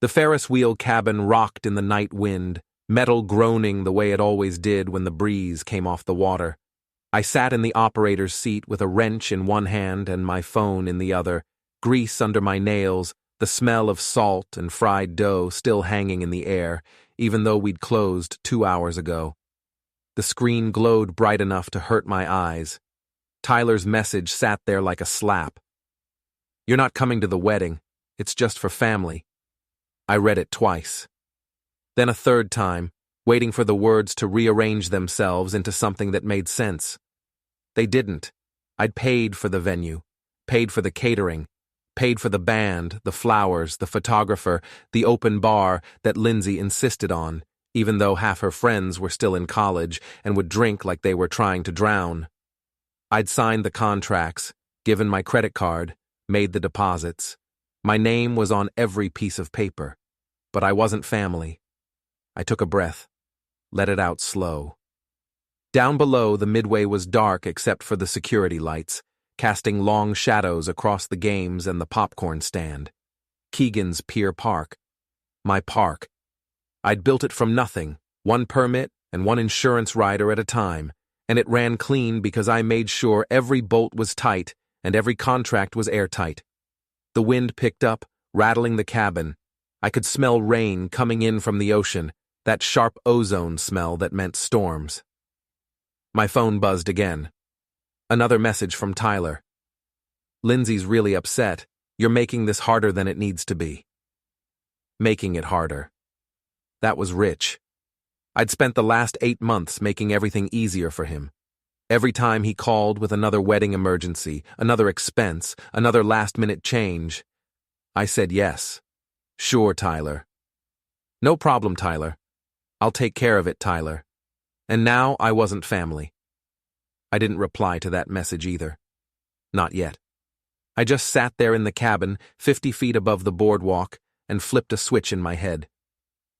The Ferris wheel cabin rocked in the night wind, metal groaning the way it always did when the breeze came off the water. I sat in the operator's seat with a wrench in one hand and my phone in the other, grease under my nails, the smell of salt and fried dough still hanging in the air, even though we'd closed 2 hours ago. The screen glowed bright enough to hurt my eyes. Tyler's message sat there like a slap. "You're not coming to the wedding. It's just for family." I read it twice. Then a third time, waiting for the words to rearrange themselves into something that made sense. They didn't. I'd paid for the venue, paid for the catering, paid for the band, the flowers, the photographer, the open bar that Lindsey insisted on, even though half her friends were still in college and would drink like they were trying to drown. I'd signed the contracts, given my credit card, made the deposits. My name was on every piece of paper, but I wasn't family. I took a breath, let it out slow. Down below, the midway was dark except for the security lights, casting long shadows across the games and the popcorn stand. Keegan's Pier Park. My park. I'd built it from nothing, one permit and one insurance rider at a time, and it ran clean because I made sure every bolt was tight and every contract was airtight. The wind picked up, rattling the cabin. I could smell rain coming in from the ocean, that sharp ozone smell that meant storms. My phone buzzed again. Another message from Tyler. "Lindsey's really upset. You're making this harder than it needs to be." Making it harder. That was rich. I'd spent the last 8 months making everything easier for him. Every time he called with another wedding emergency, another expense, another last-minute change, I said yes. "Sure, Tyler." "No problem, Tyler. I'll take care of it, Tyler." And now I wasn't family. I didn't reply to that message either. Not yet. I just sat there in the cabin, 50 feet above the boardwalk, and flipped a switch in my head.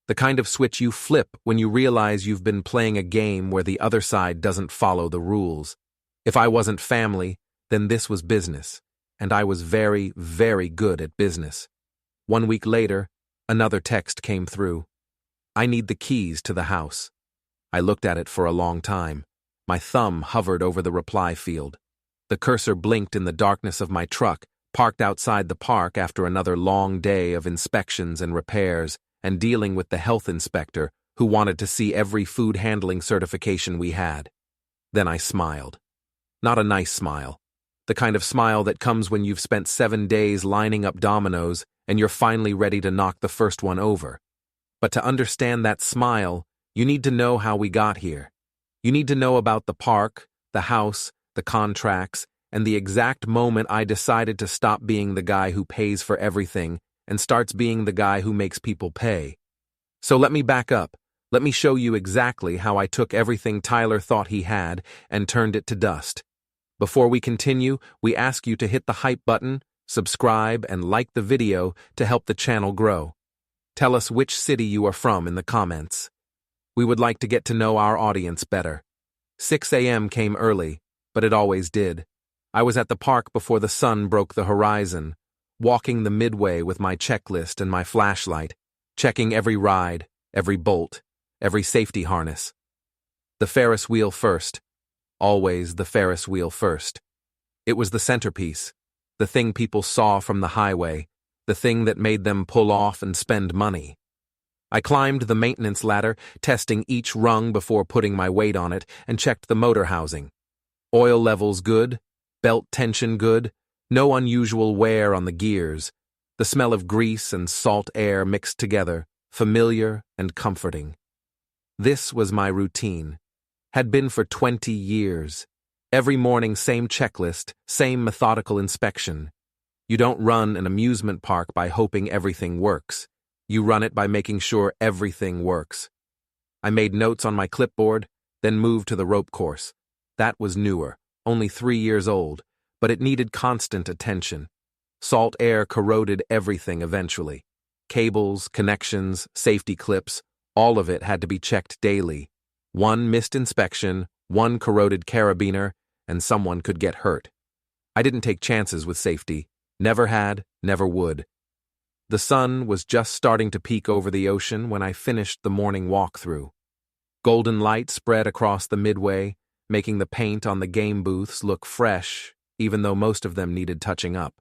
The kind of switch you flip when you realize you've been playing a game where the other side doesn't follow the rules. If I wasn't family, then this was business, and I was very, very good at business. 1 week later, another text came through. "I need the keys to the house." I looked at it for a long time. My thumb hovered over the reply field. The cursor blinked in the darkness of my truck, parked outside the park after another long day of inspections and repairs, and dealing with the health inspector who wanted to see every food handling certification we had. Then I smiled. Not a nice smile. The kind of smile that comes when you've spent 7 days lining up dominoes and you're finally ready to knock the first one over. But to understand that smile, you need to know how we got here. You need to know about the park, the house, the contracts, and the exact moment I decided to stop being the guy who pays for everything and starts being the guy who makes people pay. So let me back up. Let me show you exactly how I took everything Tyler thought he had and turned it to dust. Before we continue, we ask you to hit the hype button, subscribe, and like the video to help the channel grow. Tell us which city you are from in the comments. We would like to get to know our audience better. 6 a.m. came early, but it always did. I was at the park before the sun broke the horizon, walking the midway with my checklist and my flashlight, checking every ride, every bolt, every safety harness. The Ferris wheel first. Always the Ferris wheel first. It was the centerpiece, the thing people saw from the highway, the thing that made them pull off and spend money. I climbed the maintenance ladder, testing each rung before putting my weight on it, and checked the motor housing. Oil levels good, belt tension good, no unusual wear on the gears. The smell of grease and salt air mixed together, familiar and comforting. This was my routine. Had been for 20 years. Every morning, same checklist, same methodical inspection. You don't run an amusement park by hoping everything works. You run it by making sure everything works. I made notes on my clipboard, then moved to the rope course. That was newer, only 3 years old, but it needed constant attention. Salt air corroded everything eventually. Cables, connections, safety clips, all of it had to be checked daily. One missed inspection, one corroded carabiner, and someone could get hurt. I didn't take chances with safety. Never had, never would. The sun was just starting to peek over the ocean when I finished the morning walkthrough. Golden light spread across the midway, making the paint on the game booths look fresh, even though most of them needed touching up.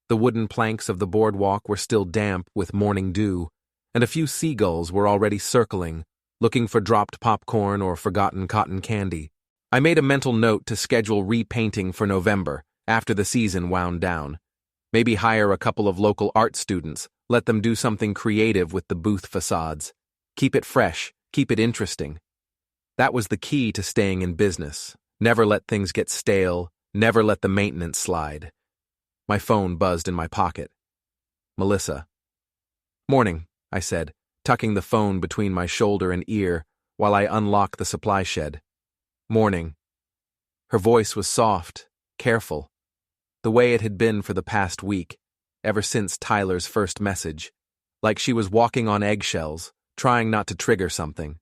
The wooden planks of the boardwalk were still damp with morning dew, and a few seagulls were already circling, looking for dropped popcorn or forgotten cotton candy. I made a mental note to schedule repainting for November, after the season wound down. Maybe hire a couple of local art students, let them do something creative with the booth facades. Keep it fresh, keep it interesting. That was the key to staying in business. Never let things get stale, never let the maintenance slide. My phone buzzed in my pocket. Melissa. "Morning," I said, tucking the phone between my shoulder and ear while I unlocked the supply shed. "Morning." Her voice was soft, careful, the way it had been for the past week, ever since Tyler's first message, like she was walking on eggshells, trying not to trigger something.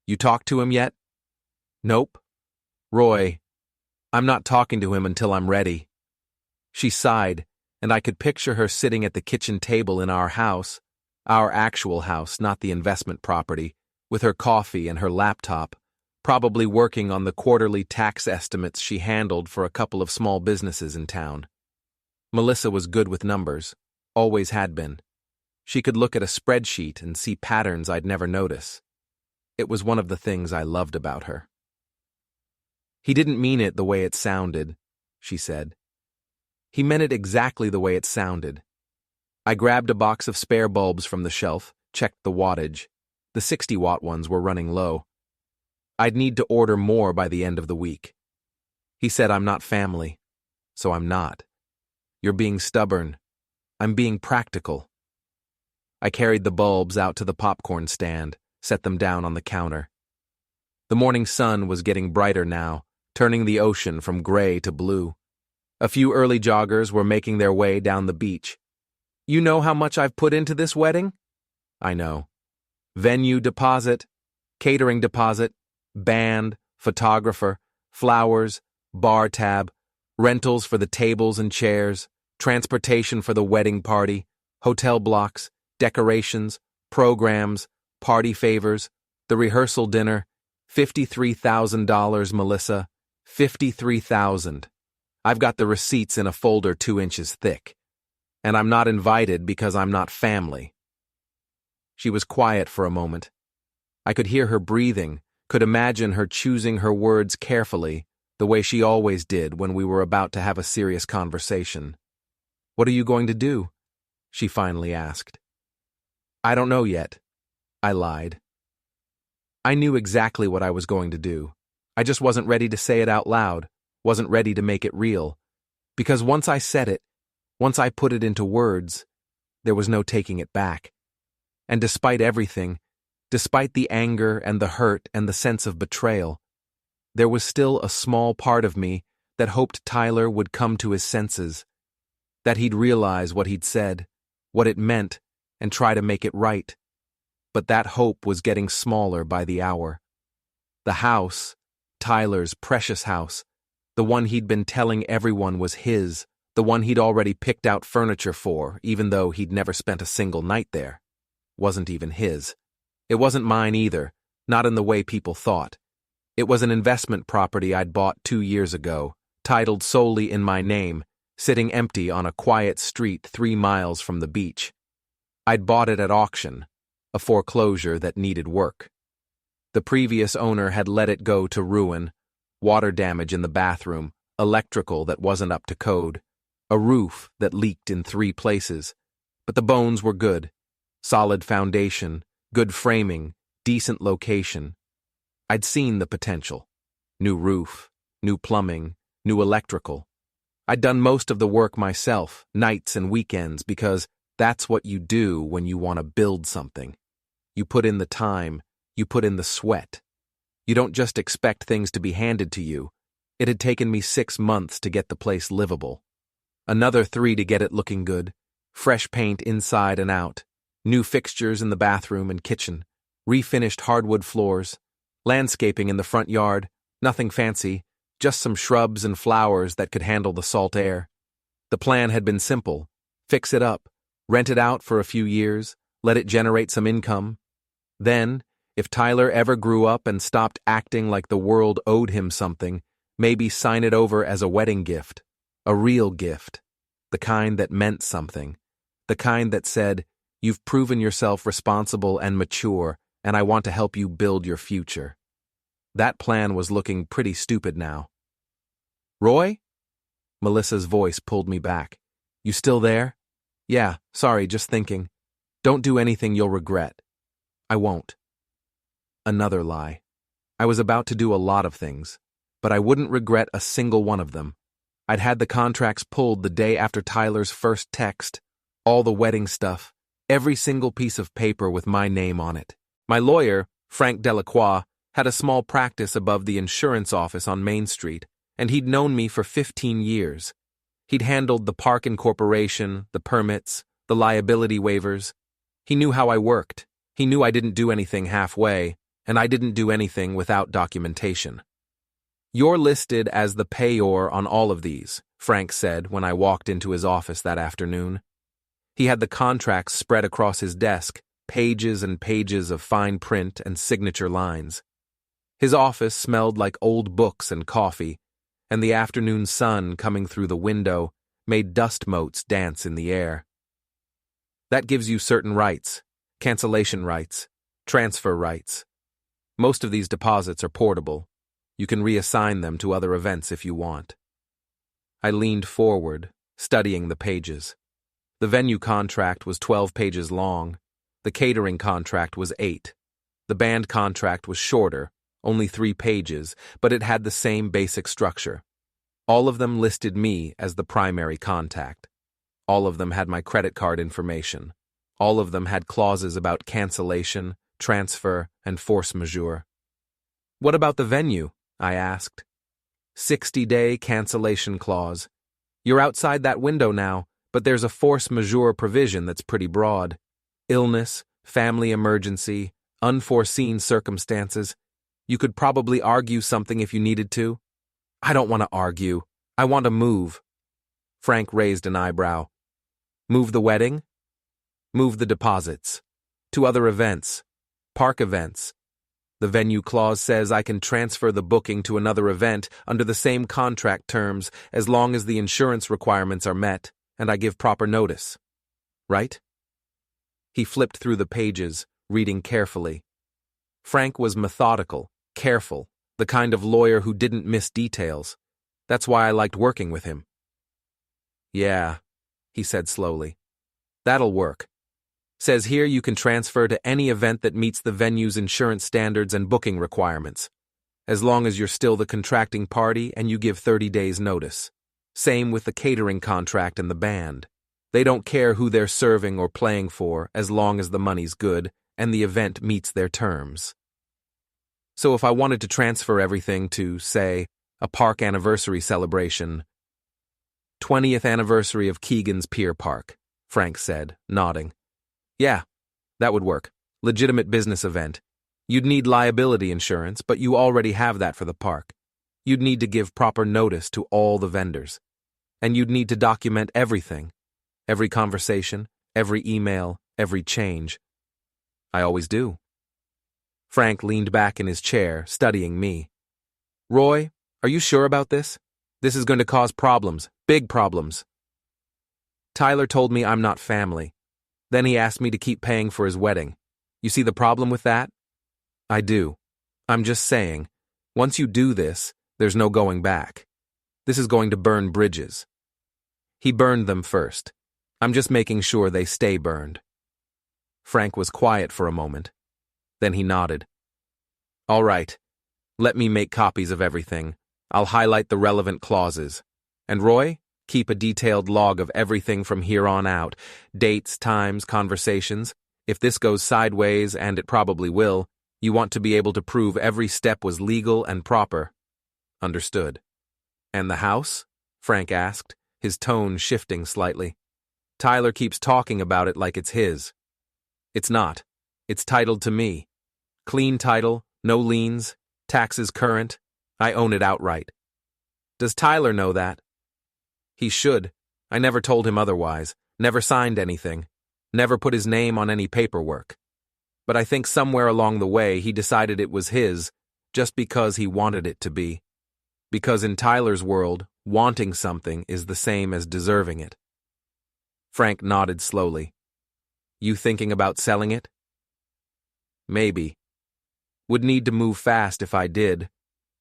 "You talked to him yet?" "Nope." "Roy, I'm not talking to him until I'm ready." She sighed, and I could picture her sitting at the kitchen table in our house, our actual house, not the investment property, with her coffee and her laptop, probably working on the quarterly tax estimates she handled for a couple of small businesses in town. Melissa was good with numbers, always had been. She could look at a spreadsheet and see patterns I'd never notice. It was one of the things I loved about her. "He didn't mean it the way it sounded," she said. "He meant it exactly the way it sounded." I grabbed a box of spare bulbs from the shelf, checked the wattage. The 60-watt ones were running low. I'd need to order more by the end of the week. He said I'm not family, so I'm not. "You're being stubborn. I'm being practical." I carried the bulbs out to the popcorn stand, set them down on the counter. The morning sun was getting brighter now, turning the ocean from gray to blue. A few early joggers were making their way down the beach. "You know how much I've put into this wedding?" "I know. Venue deposit, catering deposit, band, photographer, flowers, bar tab, rentals for the tables and chairs, transportation for the wedding party, hotel blocks, decorations, programs, party favors, the rehearsal dinner. $53,000, Melissa. $53,000. I've got the receipts in a folder 2 inches thick. And I'm not invited because I'm not family." She was quiet for a moment. I could hear her breathing, could imagine her choosing her words carefully, the way she always did when we were about to have a serious conversation. "What are you going to do?" she finally asked. "I don't know yet," I lied. I knew exactly what I was going to do. I just wasn't ready to say it out loud, wasn't ready to make it real. Because once I said it, once I put it into words, there was no taking it back. And despite everything, despite the anger and the hurt and the sense of betrayal, there was still a small part of me that hoped Tyler would come to his senses, that he'd realize what he'd said, what it meant, and try to make it right. But that hope was getting smaller by the hour. The house, Tyler's precious house, the one he'd been telling everyone was his, the one he'd already picked out furniture for, even though he'd never spent a single night there, wasn't even his. It wasn't mine either, not in the way people thought. It was an investment property I'd bought 2 years ago, titled solely in my name, sitting empty on a quiet street 3 miles from the beach. I'd bought it at auction, a foreclosure that needed work. The previous owner had let it go to ruin, water damage in the bathroom, electrical that wasn't up to code, a roof that leaked in 3 places. But the bones were good. Solid foundation, good framing, decent location. I'd seen the potential. New roof, new plumbing, new electrical. I'd done most of the work myself, nights and weekends, because that's what you do when you want to build something. You put in the time, you put in the sweat. You don't just expect things to be handed to you. It had taken me 6 months to get the place livable. Another 3 to get it looking good. Fresh paint inside and out. New fixtures in the bathroom and kitchen. Refinished hardwood floors. Landscaping in the front yard. Nothing fancy. Just some shrubs and flowers that could handle the salt air. The plan had been simple. Fix it up. Rent it out for a few years, let it generate some income. Then, if Tyler ever grew up and stopped acting like the world owed him something, maybe sign it over as a wedding gift. A real gift. The kind that meant something. The kind that said, "You've proven yourself responsible and mature, and I want to help you build your future." That plan was looking pretty stupid now. "Roy?" Melissa's voice pulled me back. "You still there?" "Yeah, sorry, just thinking. Don't do anything you'll regret." "I won't." Another lie. I was about to do a lot of things, but I wouldn't regret a single one of them. I'd had the contracts pulled the day after Tyler's first text, all the wedding stuff, every single piece of paper with my name on it. My lawyer, Frank Delacroix, had a small practice above the insurance office on Main Street, and he'd known me for 15 years. He'd handled the park incorporation, the permits, the liability waivers. He knew how I worked. He knew I didn't do anything halfway, and I didn't do anything without documentation. "You're listed as the payor on all of these," Frank said when I walked into his office that afternoon. He had the contracts spread across his desk, pages and pages of fine print and signature lines. His office smelled like old books and coffee, and the afternoon sun coming through the window made dust motes dance in the air. "That gives you certain rights, cancellation rights, transfer rights. Most of these deposits are portable. You can reassign them to other events if you want." I leaned forward, studying the pages. The venue contract was 12 pages long. The catering contract was 8. The band contract was shorter, only 3 pages, but it had the same basic structure. All of them listed me as the primary contact. All of them had my credit card information. All of them had clauses about cancellation, transfer, and force majeure. "What about the venue?" I asked. 60-day cancellation clause. You're outside that window now, but there's a force majeure provision that's pretty broad. Illness, family emergency, unforeseen circumstances. You could probably argue something if you needed to. "I don't want to argue. I want to move." Frank raised an eyebrow. "Move the wedding?" "Move the deposits. To other events. Park events. The venue clause says I can transfer the booking to another event under the same contract terms as long as the insurance requirements are met and I give proper notice. Right?" He flipped through the pages, reading carefully. Frank was methodical, careful, the kind of lawyer who didn't miss details. That's why I liked working with him. "Yeah," he said slowly. "That'll work. Says here you can transfer to any event that meets the venue's insurance standards and booking requirements, as long as you're still the contracting party and you give 30 days notice. Same with the catering contract and the band. They don't care who they're serving or playing for as long as the money's good and the event meets their terms. So if I wanted to transfer everything to, say, a park anniversary celebration, 20th anniversary of Keegan's Pier Park," Frank said, nodding. "Yeah, that would work. Legitimate business event. You'd need liability insurance, but you already have that for the park. You'd need to give proper notice to all the vendors. And you'd need to document everything. Every conversation, every email, every change. I always do." Frank leaned back in his chair, studying me. "Roy, are you sure about this? This is going to cause problems, big problems." "Tyler told me I'm not family. Then he asked me to keep paying for his wedding. You see the problem with that?" "I do. I'm just saying, once you do this, there's no going back. This is going to burn bridges." He burned them first. I'm just making sure they stay burned. Frank was quiet for a moment. Then he nodded. "All right. Let me make copies of everything. I'll highlight the relevant clauses. And Roy, keep a detailed log of everything from here on out. Dates, times, conversations. If this goes sideways, and it probably will, you want to be able to prove every step was legal and proper." "Understood." "And the house?" Frank asked, his tone shifting slightly. "Tyler keeps talking about it like it's his." "It's not. It's titled to me. Clean title, no liens, taxes current. I own it outright." "Does Tyler know that?" "He should. I never told him otherwise, never signed anything. Never put his name on any paperwork. But I think somewhere along the way he decided it was his just because he wanted it to be. Because in Tyler's world, wanting something is the same as deserving it. Frank nodded slowly. You thinking about selling it? Maybe. Would need to move fast if I did.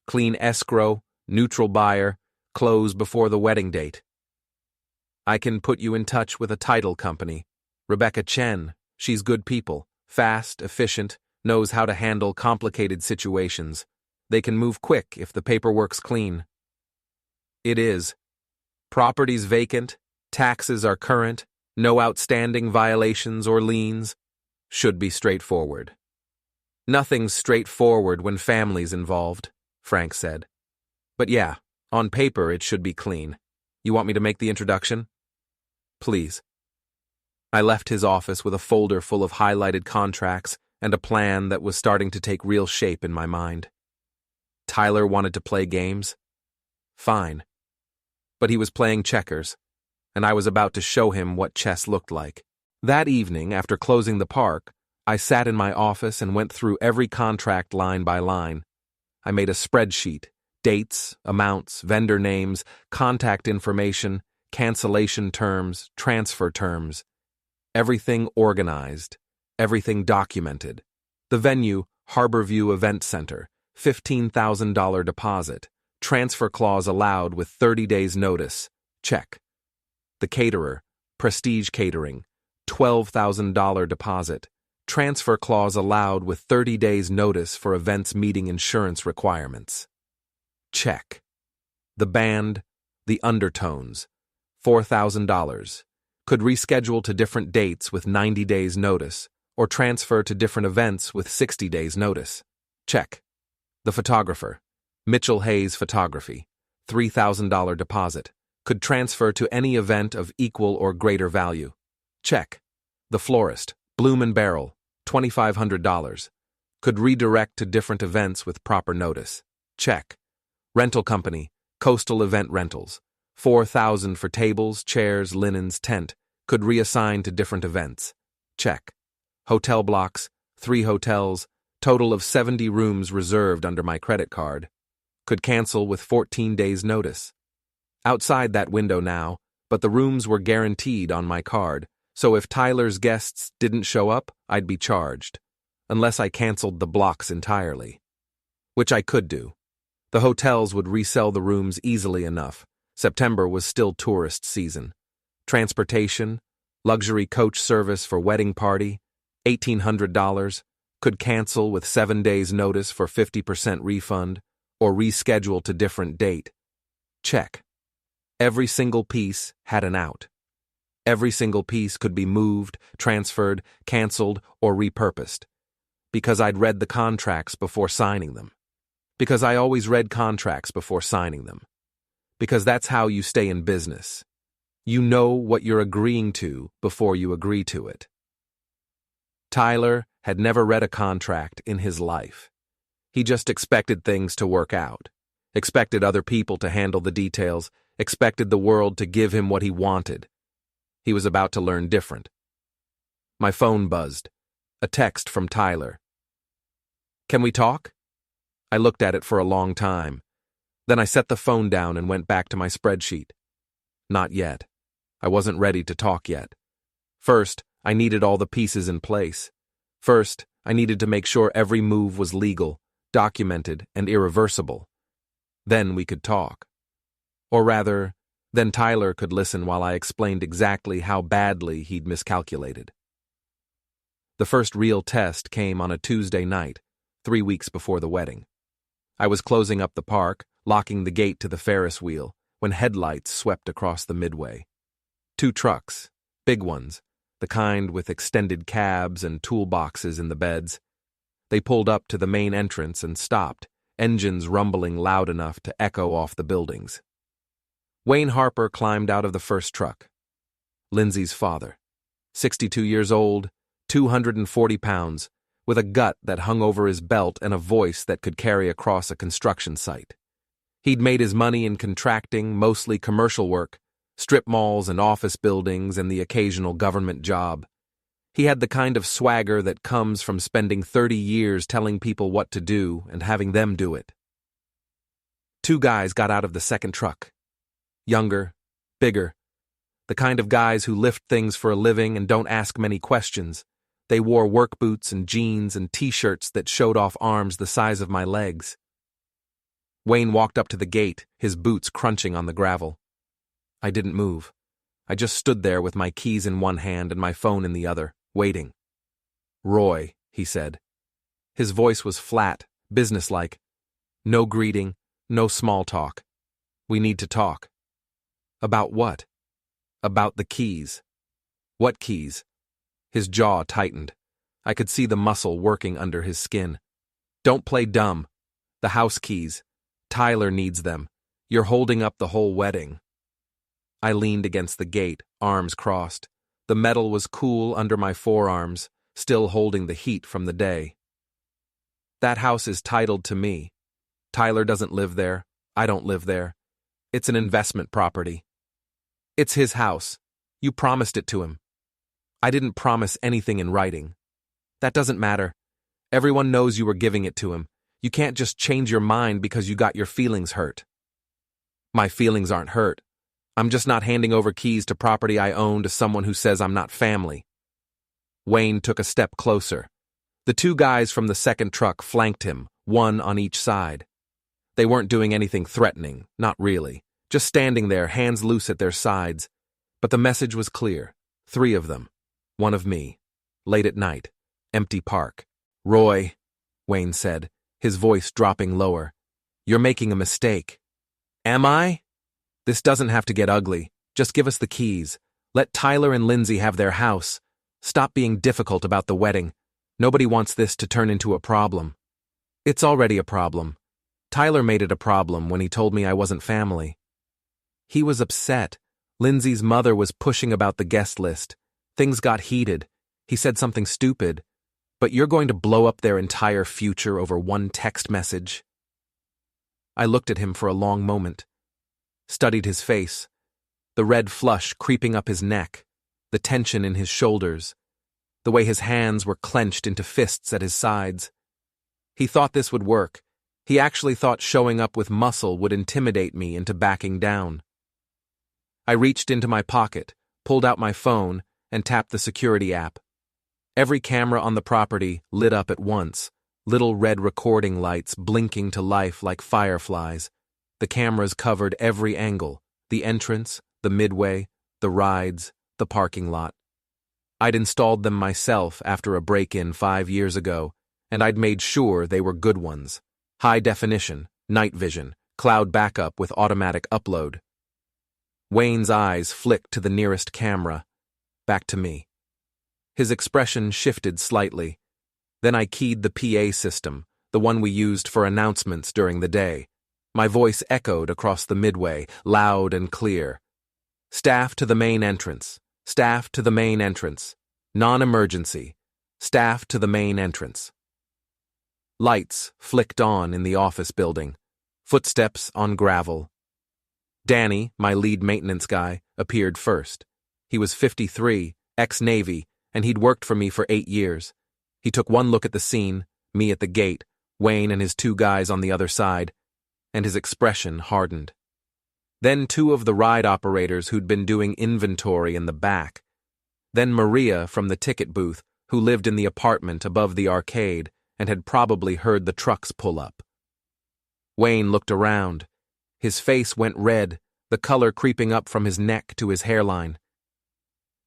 Clean escrow, neutral buyer, close before the wedding date. I can put you in touch with a title company. Rebecca Chen, she's good people, fast, efficient, knows how to handle complicated situations. They can move quick if the paperwork's clean. It is. Property's vacant, taxes are current, no outstanding violations or liens. Should be straightforward. Nothing's straightforward when family's involved, Frank said. But yeah, on paper it should be clean. You want me to make the introduction? Please. I left his office with a folder full of highlighted contracts and a plan that was starting to take real shape in my mind. Tyler wanted to play games? Fine. But he was playing checkers, and I was about to show him what chess looked like. That evening, after closing the park, I sat in my office and went through every contract line by line. I made a spreadsheet, dates, amounts, vendor names, contact information, cancellation terms, transfer terms. Everything organized, everything documented. The venue, Harborview Event Center, $15,000 deposit, transfer clause allowed with 30 days notice, check. The caterer, Prestige Catering, $12,000 deposit, transfer clause allowed with 30 days notice for events meeting insurance requirements. Check. The band, The Undertones, $4,000, could reschedule to different dates with 90 days notice, or transfer to different events with 60 days notice. Check. The photographer, Mitchell Hayes Photography, $3,000 deposit, could transfer to any event of equal or greater value. Check. The florist, Bloom and Barrel, $2,500, could redirect to different events with proper notice. Check. Rental company, Coastal Event Rentals, $4,000 for tables, chairs, linens, tent, could reassign to different events. Check. Hotel blocks, 3 hotels, total of 70 rooms reserved under my credit card, could cancel with 14 days notice. Outside that window now, but the rooms were guaranteed on my card, so if Tyler's guests didn't show up, I'd be charged, unless I canceled the blocks entirely. Which I could do. The hotels would resell the rooms easily enough. September was still tourist season. Transportation, luxury coach service for wedding party, $1,800, could cancel with 7 days notice for 50% refund, or reschedule to different date. Check. Every single piece had an out. Every single piece could be moved, transferred, canceled, or repurposed. Because I'd read the contracts before signing them. Because I always read contracts before signing them. Because that's how you stay in business. You know what you're agreeing to before you agree to it. Tyler had never read a contract in his life. He just expected things to work out, expected other people to handle the details, expected the world to give him what he wanted. He was about to learn different. My phone buzzed. A text from Tyler. Can we talk? I looked at it for a long time. Then I set the phone down and went back to my spreadsheet. Not yet. I wasn't ready to talk yet. First, I needed all the pieces in place. First, I needed to make sure every move was legal, documented, and irreversible. Then we could talk. Or rather, then Tyler could listen while I explained exactly how badly he'd miscalculated. The first real test came on a Tuesday night, 3 weeks before the wedding. I was closing up the park, locking the gate to the Ferris wheel, when headlights swept across the midway. 2 trucks, big ones, the kind with extended cabs and toolboxes in the beds. They pulled up to the main entrance and stopped, engines rumbling loud enough to echo off the buildings. Wayne Harper climbed out of the first truck. Lindsey's father, 62 years old, 240 pounds, with a gut that hung over his belt and a voice that could carry across a construction site. He'd made his money in contracting, mostly commercial work, strip malls and office buildings and the occasional government job. He had the kind of swagger that comes from spending 30 years telling people what to do and having them do it. Two guys got out of the second truck. Younger, bigger, the kind of guys who lift things for a living and don't ask many questions. They wore work boots and jeans and t-shirts that showed off arms the size of my legs. Wayne walked up to the gate, his boots crunching on the gravel. I didn't move. I just stood there with my keys in one hand and my phone in the other, waiting. "Roy," he said. His voice was flat, businesslike. No greeting, no small talk. "We need to talk." "About what?" "About the keys." "What keys?" His jaw tightened. I could see the muscle working under his skin. "Don't play dumb. The house keys. Tyler needs them. You're holding up the whole wedding." I leaned against the gate, arms crossed. The metal was cool under my forearms, still holding the heat from the day. "That house is titled to me. Tyler doesn't live there. I don't live there. It's an investment property. It's his house. You promised it to him." "I didn't promise anything in writing." "That doesn't matter. Everyone knows you were giving it to him. You can't just change your mind because you got your feelings hurt." "My feelings aren't hurt. I'm just not handing over keys to property I own to someone who says I'm not family." Wayne took a step closer. The two guys from the second truck flanked him, one on each side. They weren't doing anything threatening, not really, just standing there, hands loose at their sides. But the message was clear. 3 of them. One of me. Late at night. Empty park. "Roy," Wayne said, his voice dropping lower. "You're making a mistake." "Am I?" "This doesn't have to get ugly. Just give us the keys. Let Tyler and Lindsey have their house. Stop being difficult about the wedding. Nobody wants this to turn into a problem." "It's already a problem. Tyler made it a problem when he told me I wasn't family." He was upset. Lindsey's mother was pushing about the guest list. Things got heated. He said something stupid. "But you're going to blow up their entire future over one text message?" I looked at him for a long moment. Studied his face. The red flush creeping up his neck. The tension in his shoulders. The way his hands were clenched into fists at his sides. He thought this would work. He actually thought showing up with muscle would intimidate me into backing down. I reached into my pocket, pulled out my phone, and tapped the security app. Every camera on the property lit up at once, little red recording lights blinking to life like fireflies. The cameras covered every angle, the entrance, the midway, the rides, the parking lot. I'd installed them myself after a break-in 5 years ago, and I'd made sure they were good ones. High definition, night vision, cloud backup with automatic upload. Wayne's eyes flicked to the nearest camera, back to me. His expression shifted slightly. Then I keyed the PA system, the one we used for announcements during the day. My voice echoed across the midway, loud and clear. "Staff to the main entrance. Staff to the main entrance. Non-emergency. Staff to the main entrance." Lights flicked on in the office building. Footsteps on gravel. Danny, my lead maintenance guy, appeared first. He was 53, ex-Navy, and he'd worked for me for 8 years. He took one look at the scene, me at the gate, Wayne and his 2 guys on the other side, and his expression hardened. Then 2 of the ride operators who'd been doing inventory in the back. Then Maria from the ticket booth, who lived in the apartment above the arcade and had probably heard the trucks pull up. Wayne looked around. His face went red, the color creeping up from his neck to his hairline.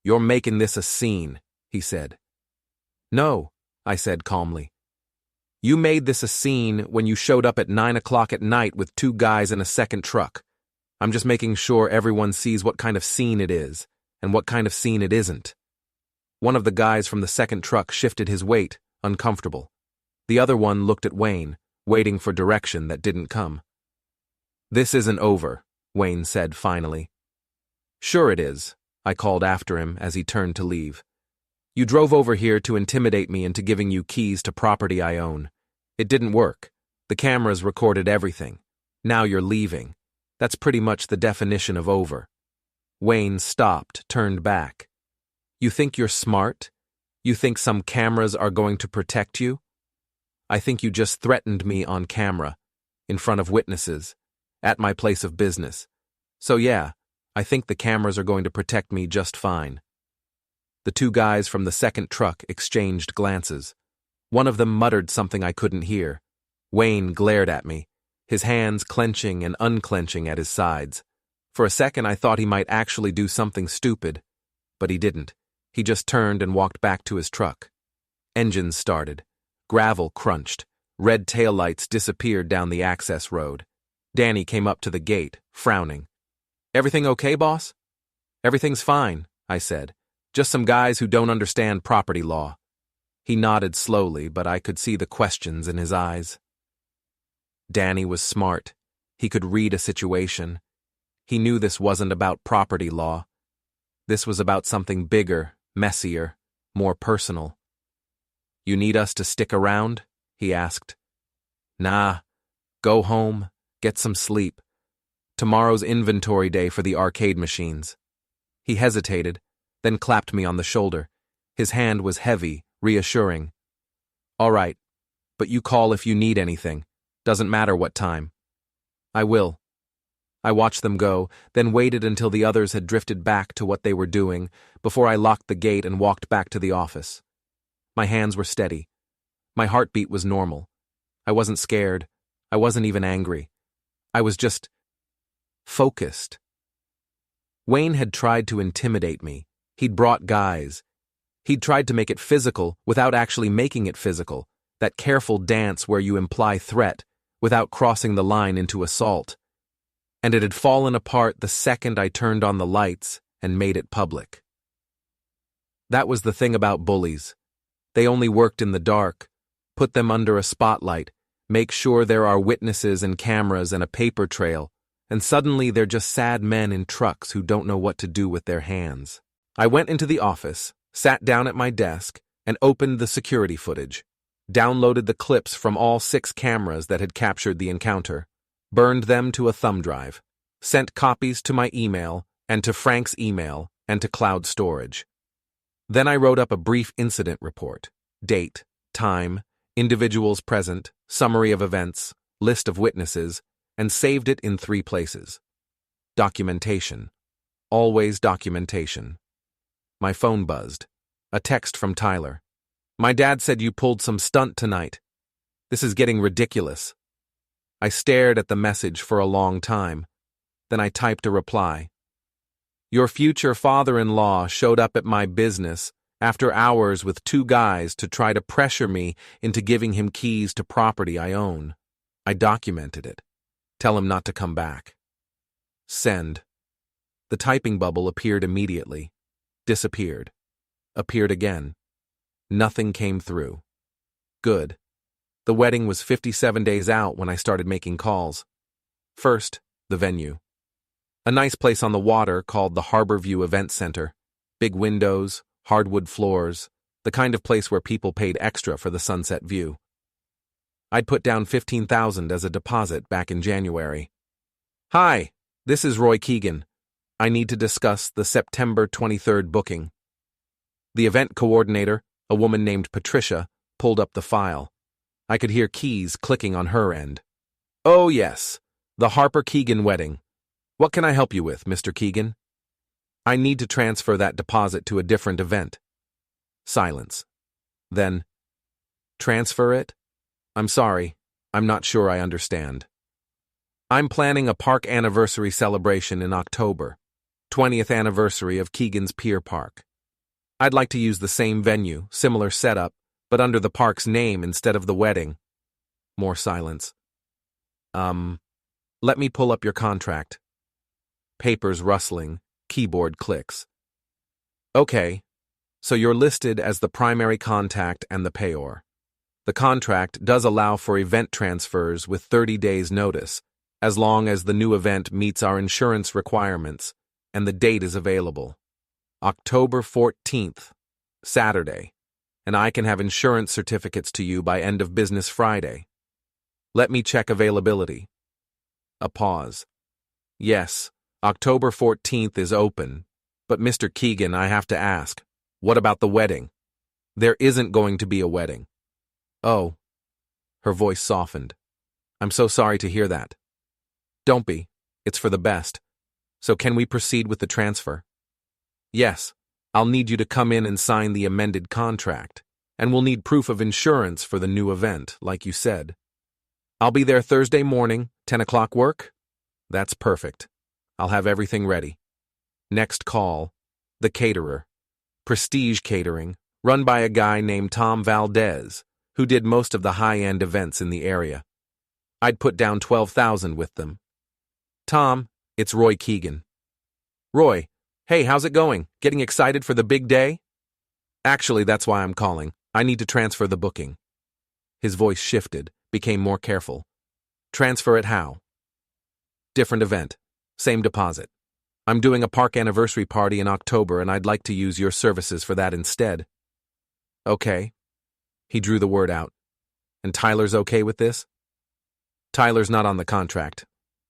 "You're making this a scene," he said. "No," I said calmly. "You made this a scene when you showed up at 9 o'clock at night with 2 guys in a second truck. I'm just making sure everyone sees what kind of scene it is, and what kind of scene it isn't." One of the guys from the second truck shifted his weight, uncomfortable. The other one looked at Wayne, waiting for direction that didn't come. "This isn't over," Wayne said finally. "Sure it is," I called after him as he turned to leave. "You drove over here to intimidate me into giving you keys to property I own. It didn't work. The cameras recorded everything. Now you're leaving. That's pretty much the definition of over." Wayne stopped, turned back. "You think you're smart? You think some cameras are going to protect you? I think you just threatened me on camera, in front of witnesses, at my place of business. So yeah, I think the cameras are going to protect me just fine. The two guys from the second truck exchanged glances. One of them muttered something I couldn't hear. Wayne glared at me, his hands clenching and unclenching at his sides. For a second I thought he might actually do something stupid, but he didn't. He just turned and walked back to his truck. Engines started. Gravel crunched. Red taillights disappeared down the access road. Danny came up to the gate, frowning. "Everything okay, boss?" "Everything's fine," I said. "Just some guys who don't understand property law." He nodded slowly, but I could see the questions in his eyes. Danny was smart. He could read a situation. He knew this wasn't about property law. This was about something bigger, messier, more personal. "You need us to stick around?" he asked. "Nah. Go home, get some sleep. Tomorrow's inventory day for the arcade machines." He hesitated, then clapped me on the shoulder. His hand was heavy, reassuring. "All right, but you call if you need anything. Doesn't matter what time." "I will." I watched them go, then waited until the others had drifted back to what they were doing before I locked the gate and walked back to the office. My hands were steady. My heartbeat was normal. I wasn't scared. I wasn't even angry. I was just focused. Wayne had tried to intimidate me. He'd brought guys. He'd tried to make it physical without actually making it physical, that careful dance where you imply threat without crossing the line into assault. And it had fallen apart the second I turned on the lights and made it public. That was the thing about bullies. They only worked in the dark. Put them under a spotlight, make sure there are witnesses and cameras and a paper trail, and suddenly they're just sad men in trucks who don't know what to do with their hands. I went into the office, sat down at my desk, and opened the security footage, downloaded the clips from all 6 cameras that had captured the encounter, burned them to a thumb drive, sent copies to my email and to Frank's email and to cloud storage. Then I wrote up a brief incident report, date, time, individuals present, summary of events, list of witnesses, and saved it in 3 places. Documentation. Always documentation. My phone buzzed. A text from Tyler. "My dad said you pulled some stunt tonight. This is getting ridiculous." I stared at the message for a long time. Then I typed a reply. "Your future father-in-law showed up at my business after hours with 2 guys to try to pressure me into giving him keys to property I own. I documented it. Tell him not to come back." Send. The typing bubble appeared immediately. Disappeared. Appeared again. Nothing came through. Good. The wedding was 57 days out when I started making calls. First, the venue. A nice place on the water called the Harborview Event Center. Big windows, hardwood floors, the kind of place where people paid extra for the sunset view. I'd put down $15,000 as a deposit back in January. "Hi, this is Roy Keegan. I need to discuss the September 23rd booking." The event coordinator, a woman named Patricia, pulled up the file. I could hear keys clicking on her end. "Oh yes, the Harper Keegan wedding. What can I help you with, Mr. Keegan?" "I need to transfer that deposit to a different event." Silence. Then, "Transfer it? I'm sorry, I'm not sure I understand." "I'm planning a park anniversary celebration in October, 20th anniversary of Keegan's Pier Park. I'd like to use the same venue, similar setup, but under the park's name instead of the wedding." More silence. Let me pull up your contract." Papers rustling, keyboard clicks. "Okay, so you're listed as the primary contact and the payor. The contract does allow for event transfers with 30 days' notice, as long as the new event meets our insurance requirements and the date is available. October 14th, Saturday, and I can have insurance certificates to you by end of business Friday. Let me check availability." A pause. "Yes, October 14th is open, but Mr. Keegan, I have to ask, what about the wedding?" There isn't going to be a wedding. Oh. Her voice softened. I'm so sorry to hear that. Don't be. It's for the best. So can we proceed with the transfer? Yes. I'll need you to come in and sign the amended contract, and we'll need proof of insurance for the new event, like you said. I'll be there Thursday morning, 10 o'clock work? That's perfect. I'll have everything ready. Next call, the caterer. Prestige Catering, run by a guy named Tom Valdez, who did most of the high-end events in the area. I'd put down $12,000 with them. Tom, it's Roy Keegan. Roy, hey, how's it going? Getting excited for the big day? Actually, that's why I'm calling. I need to transfer the booking. His voice shifted, became more careful. Transfer it how? Different event. Same deposit. I'm doing a park anniversary party in October and I'd like to use your services for that instead. Okay. He drew the word out. And Tyler's okay with this? Tyler's not on the contract.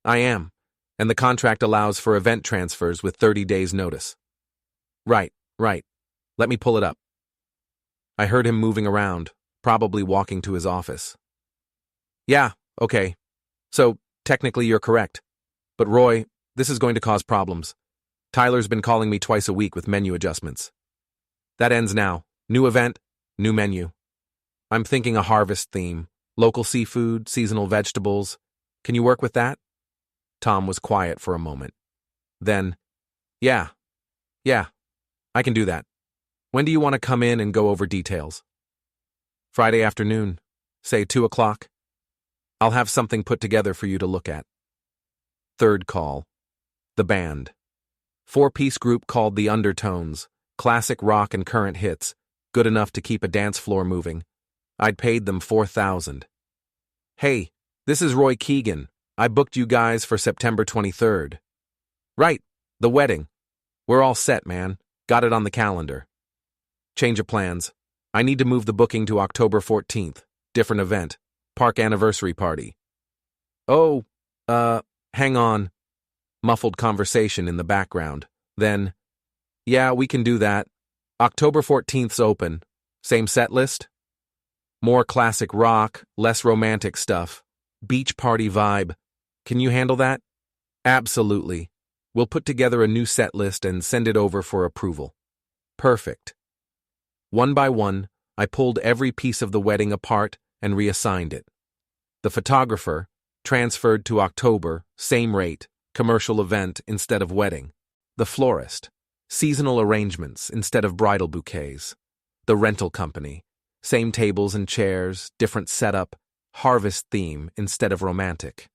I am. And the contract allows for event transfers with 30 days' notice. Right. Let me pull it up. I heard him moving around, probably walking to his office. Yeah, okay. So, technically you're correct. But Roy, this is going to cause problems. Tyler's been calling me twice a week with menu adjustments. That ends now. New event, new menu. I'm thinking a harvest theme. Local seafood, seasonal vegetables. Can you work with that? Tom was quiet for a moment. Then, yeah, I can do that. When do you want to come in and go over details? Friday afternoon, say 2 o'clock. I'll have something put together for you to look at. Third call. The band. 4-piece group called the Undertones, classic rock and current hits, good enough to keep a dance floor moving. I'd paid them $4,000. Hey, this is Roy Keegan. I booked you guys for September 23rd. Right, the wedding. We're all set, man. Got it on the calendar. Change of plans. I need to move the booking to October 14th. Different event. Park anniversary party. Oh, hang on. Muffled conversation in the background. Then, yeah, we can do that. October 14th's open. Same set list? More classic rock, less romantic stuff. Beach party vibe. Can you handle that? Absolutely. We'll put together a new set list and send it over for approval. Perfect. One by one, I pulled every piece of the wedding apart and reassigned it. The photographer, transferred to October, same rate, commercial event instead of wedding. The florist, seasonal arrangements instead of bridal bouquets. The rental company, same tables and chairs, different setup, harvest theme instead of romantic.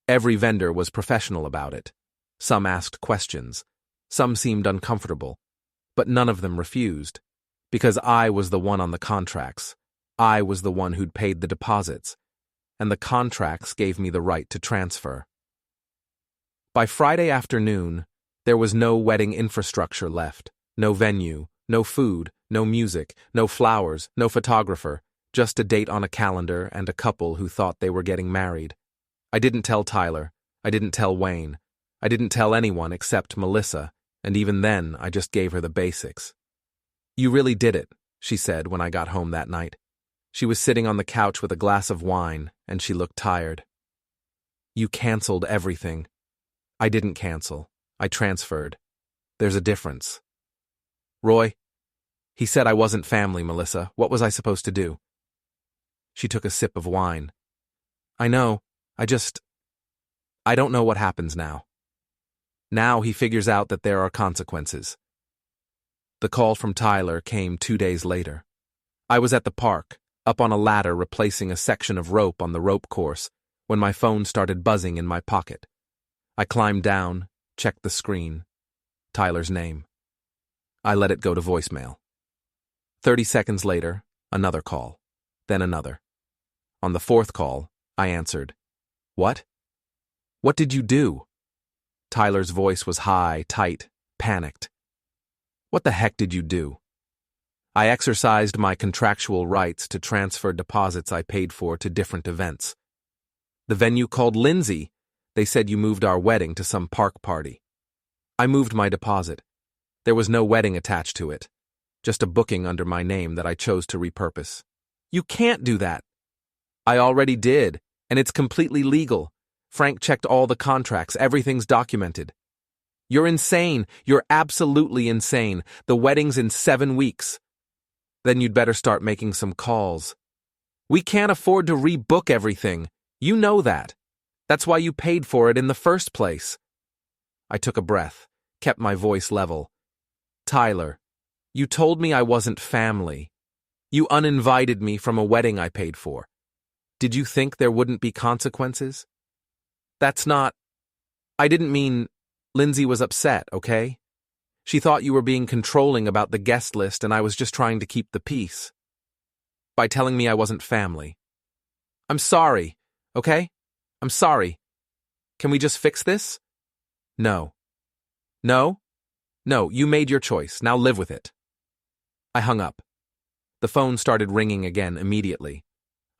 Every vendor was professional about it. Some asked questions. Some seemed uncomfortable. But none of them refused. Because I was the one on the contracts. I was the one who'd paid the deposits. And the contracts gave me the right to transfer. By Friday afternoon, there was no wedding infrastructure left. No venue, no food, no music, no flowers, no photographer, just a date on a calendar and a couple who thought they were getting married. I didn't tell Tyler. I didn't tell Wayne. I didn't tell anyone except Melissa, and even then I just gave her the basics. You really did it, she said when I got home that night. She was sitting on the couch with a glass of wine, and she looked tired. You canceled everything. I didn't cancel. I transferred. There's a difference. Roy? He said I wasn't family, Melissa. What was I supposed to do? She took a sip of wine. I know. I don't know what happens now. Now he figures out that there are consequences. The call from Tyler came 2 days later. I was at the park, up on a ladder replacing a section of rope on the rope course, when my phone started buzzing in my pocket. I climbed down, checked the screen. Tyler's name. I let it go to voicemail. 30 seconds later, another call. Then another. On the fourth call, I answered. What? What did you do? Tyler's voice was high, tight, panicked. What the heck did you do? I exercised my contractual rights to transfer deposits I paid for to different events. The venue called Lindsey. They said you moved our wedding to some park party. I moved my deposit. There was no wedding attached to it. just a booking under my name that I chose to repurpose. You can't do that. I already did, and it's completely legal. Frank checked all the contracts, everything's documented. You're insane. You're absolutely insane. The wedding's in 7 weeks. Then you'd better start making some calls. We can't afford to rebook everything. You know that. That's why you paid for it in the first place. I took a breath, kept my voice level. Tyler, you told me I wasn't family. You uninvited me from a wedding I paid for. Did you think there wouldn't be consequences? That's not... I didn't mean... Lindsey was upset, okay? She thought you were being controlling about the guest list and I was just trying to keep the peace. By telling me I wasn't family. I'm sorry, okay? I'm sorry. Can we just fix this? No. No? No, you made your choice. Now live with it. I hung up. The phone started ringing again immediately.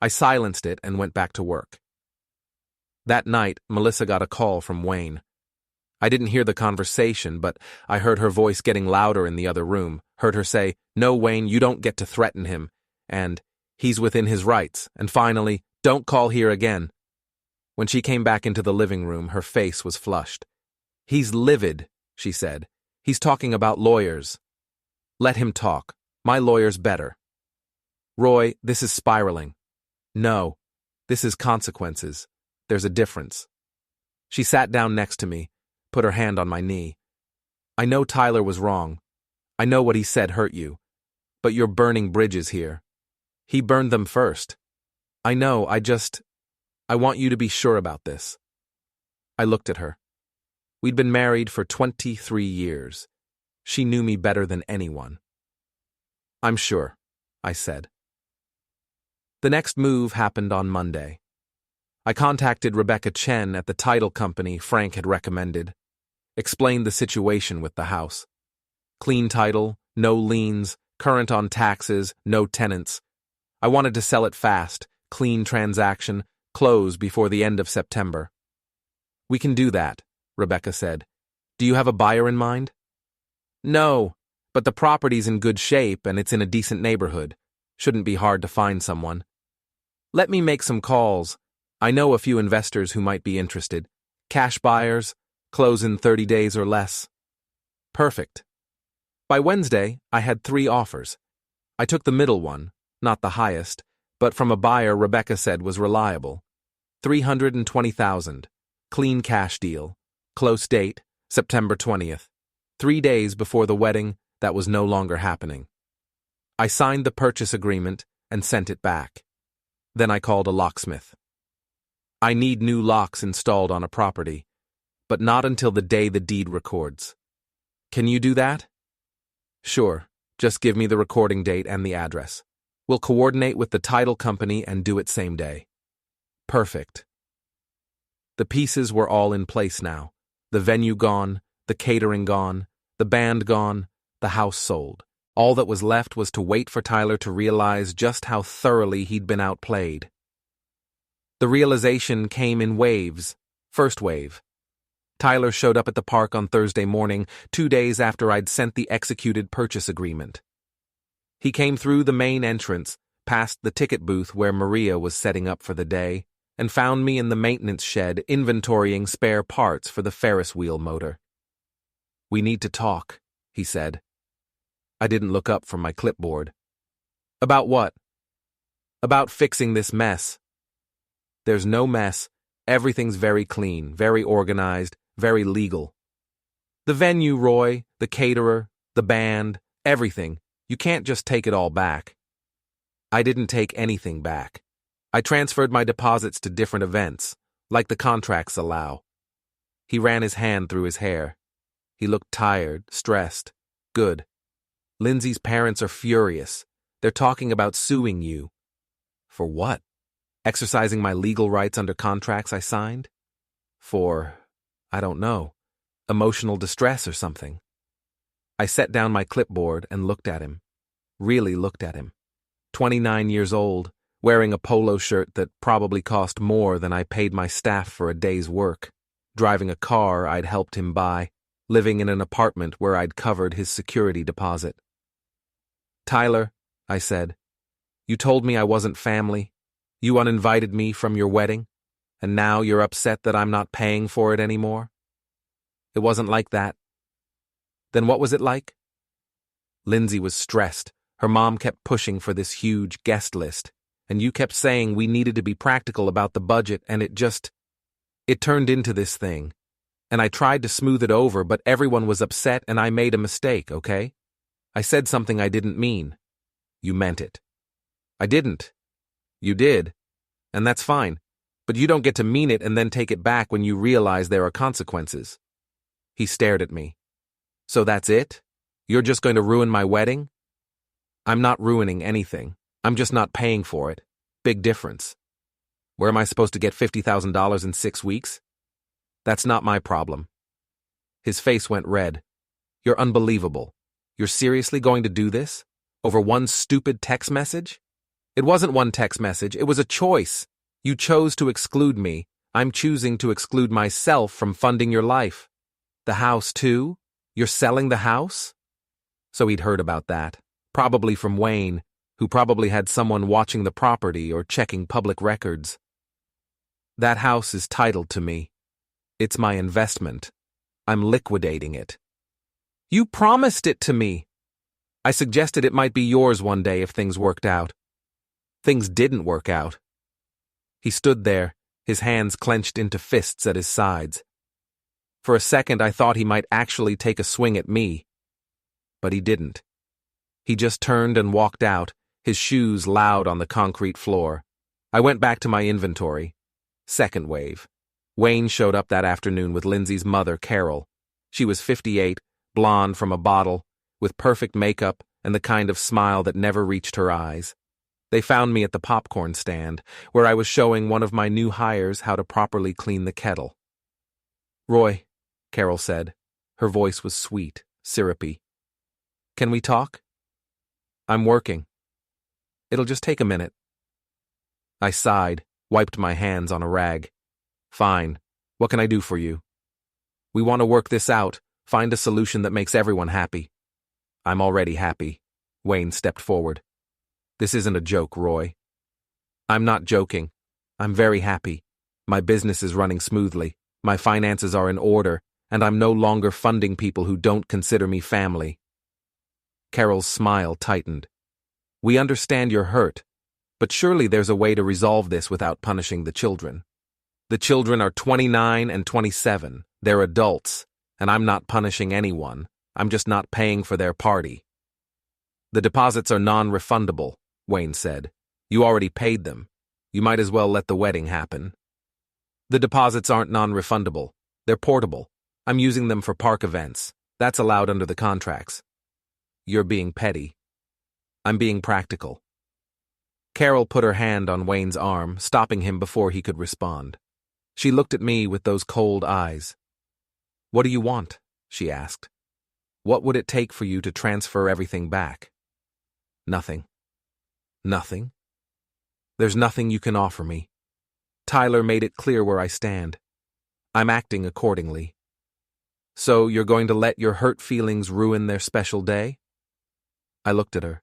I silenced it and went back to work. That night, Melissa got a call from Wayne. I didn't hear the conversation, but I heard her voice getting louder in the other room, heard her say, "No, Wayne, you don't get to threaten him," and "He's within his rights," and finally, "Don't call here again." When she came back into the living room, her face was flushed. "He's livid," she said. "He's talking about lawyers." "Let him talk. My lawyer's better." "Roy, this is spiraling." "No, this is consequences. There's a difference." She sat down next to me, put her hand on my knee. "I know Tyler was wrong. I know what he said hurt you. But you're burning bridges here. He burned them first. I know, I want you to be sure about this." I looked at her. We'd been married for 23 years. She knew me better than anyone. "I'm sure," I said. The next move happened on Monday. I contacted Rebecca Chen at the title company Frank had recommended, explained the situation with the house. Clean title, no liens, current on taxes, no tenants. I wanted to sell it fast, clean transaction, close before the end of September. "We can do that," Rebecca said. "Do you have a buyer in mind?" "No, but the property's in good shape and it's in a decent neighborhood. Shouldn't be hard to find someone." "Let me make some calls. I know a few investors who might be interested. Cash buyers, close in 30 days or less." Perfect. By Wednesday, I had 3 offers. I took the middle one, not the highest, but from a buyer Rebecca said was reliable. $320,000, clean cash deal, close date, September 20th. 3 days before the wedding that was no longer happening. I signed the purchase agreement and sent it back. Then I called a locksmith. I need new locks installed on a property, but not until the day the deed records. Can you do that? Sure, just give me the recording date and the address. We'll coordinate with the title company and do it same day. Perfect. The pieces were all in place now. The venue gone, the catering gone, the band gone, the house sold. All that was left was to wait for Tyler to realize just how thoroughly he'd been outplayed. The realization came in waves. First wave. Tyler showed up at the park on Thursday morning, 2 days after I'd sent the executed purchase agreement. He came through the main entrance, past the ticket booth where Maria was setting up for the day, and found me in the maintenance shed inventorying spare parts for the Ferris wheel motor. "We need to talk," he said. I didn't look up from my clipboard. "About what?" "About fixing this mess." "There's no mess. Everything's very clean, very organized, very legal. The venue, Roy, the caterer, the band, everything. You can't just take it all back." I didn't take anything back. I transferred my deposits to different events, like the contracts allow. He ran his hand through his hair. He looked tired, stressed. "Good. Lindsey's parents are furious. They're talking about suing you." "For what?" "Exercising my legal rights under contracts I signed?" "For, I don't know, emotional distress or something." I set down my clipboard and looked at him. Really looked at him. 29 years old, wearing a polo shirt that probably cost more than I paid my staff for a day's work, driving a car I'd helped him buy, living in an apartment where I'd covered his security deposit. Tyler, I said, you told me I wasn't family. You uninvited me from your wedding, and now you're upset that I'm not paying for it anymore? It wasn't like that. Then what was it like? Lindsey was stressed. Her mom kept pushing for this huge guest list, and you kept saying we needed to be practical about the budget, and it turned into this thing. And I tried to smooth it over, but everyone was upset and I made a mistake, okay? I said something I didn't mean. You meant it. I didn't. You did. And that's fine. But you don't get to mean it and then take it back when you realize there are consequences. He stared at me. So that's it? You're just going to ruin my wedding? I'm not ruining anything. I'm just not paying for it. Big difference. Where am I supposed to get $50,000 in 6 weeks? That's not my problem. His face went red. You're unbelievable. You're seriously going to do this? Over one stupid text message? It wasn't one text message, it was a choice. You chose to exclude me. I'm choosing to exclude myself from funding your life. The house, too? You're selling the house? So he'd heard about that. Probably from Wayne, who probably had someone watching the property or checking public records. That house is titled to me. It's my investment. I'm liquidating it. You promised it to me. I suggested it might be yours one day if things worked out. Things didn't work out. He stood there, his hands clenched into fists at his sides. For a second I thought he might actually take a swing at me. But he didn't. He just turned and walked out, his shoes loud on the concrete floor. I went back to my inventory. Second wave. Wayne showed up that afternoon with Lindsey's mother, Carol. She was 58, blonde from a bottle, with perfect makeup and the kind of smile that never reached her eyes. They found me at the popcorn stand, where I was showing one of my new hires how to properly clean the kettle. Roy, Carol said. Her voice was sweet, syrupy. Can we talk? I'm working. It'll just take a minute. I sighed, wiped my hands on a rag. Fine. What can I do for you? We want to work this out, find a solution that makes everyone happy. I'm already happy. Wayne stepped forward. This isn't a joke, Roy. I'm not joking. I'm very happy. My business is running smoothly, my finances are in order, and I'm no longer funding people who don't consider me family. Carol's smile tightened. We understand you're hurt, but surely there's a way to resolve this without punishing the children. The children are 29 and 27. They're adults, and I'm not punishing anyone. I'm just not paying for their party. The deposits are non-refundable, Wayne said. You already paid them. You might as well let the wedding happen. The deposits aren't non-refundable. They're portable. I'm using them for park events. That's allowed under the contracts. You're being petty. I'm being practical. Carol put her hand on Wayne's arm, stopping him before he could respond. She looked at me with those cold eyes. What do you want? She asked. What would it take for you to transfer everything back? Nothing. Nothing? There's nothing you can offer me. Tyler made it clear where I stand. I'm acting accordingly. So you're going to let your hurt feelings ruin their special day? I looked at her.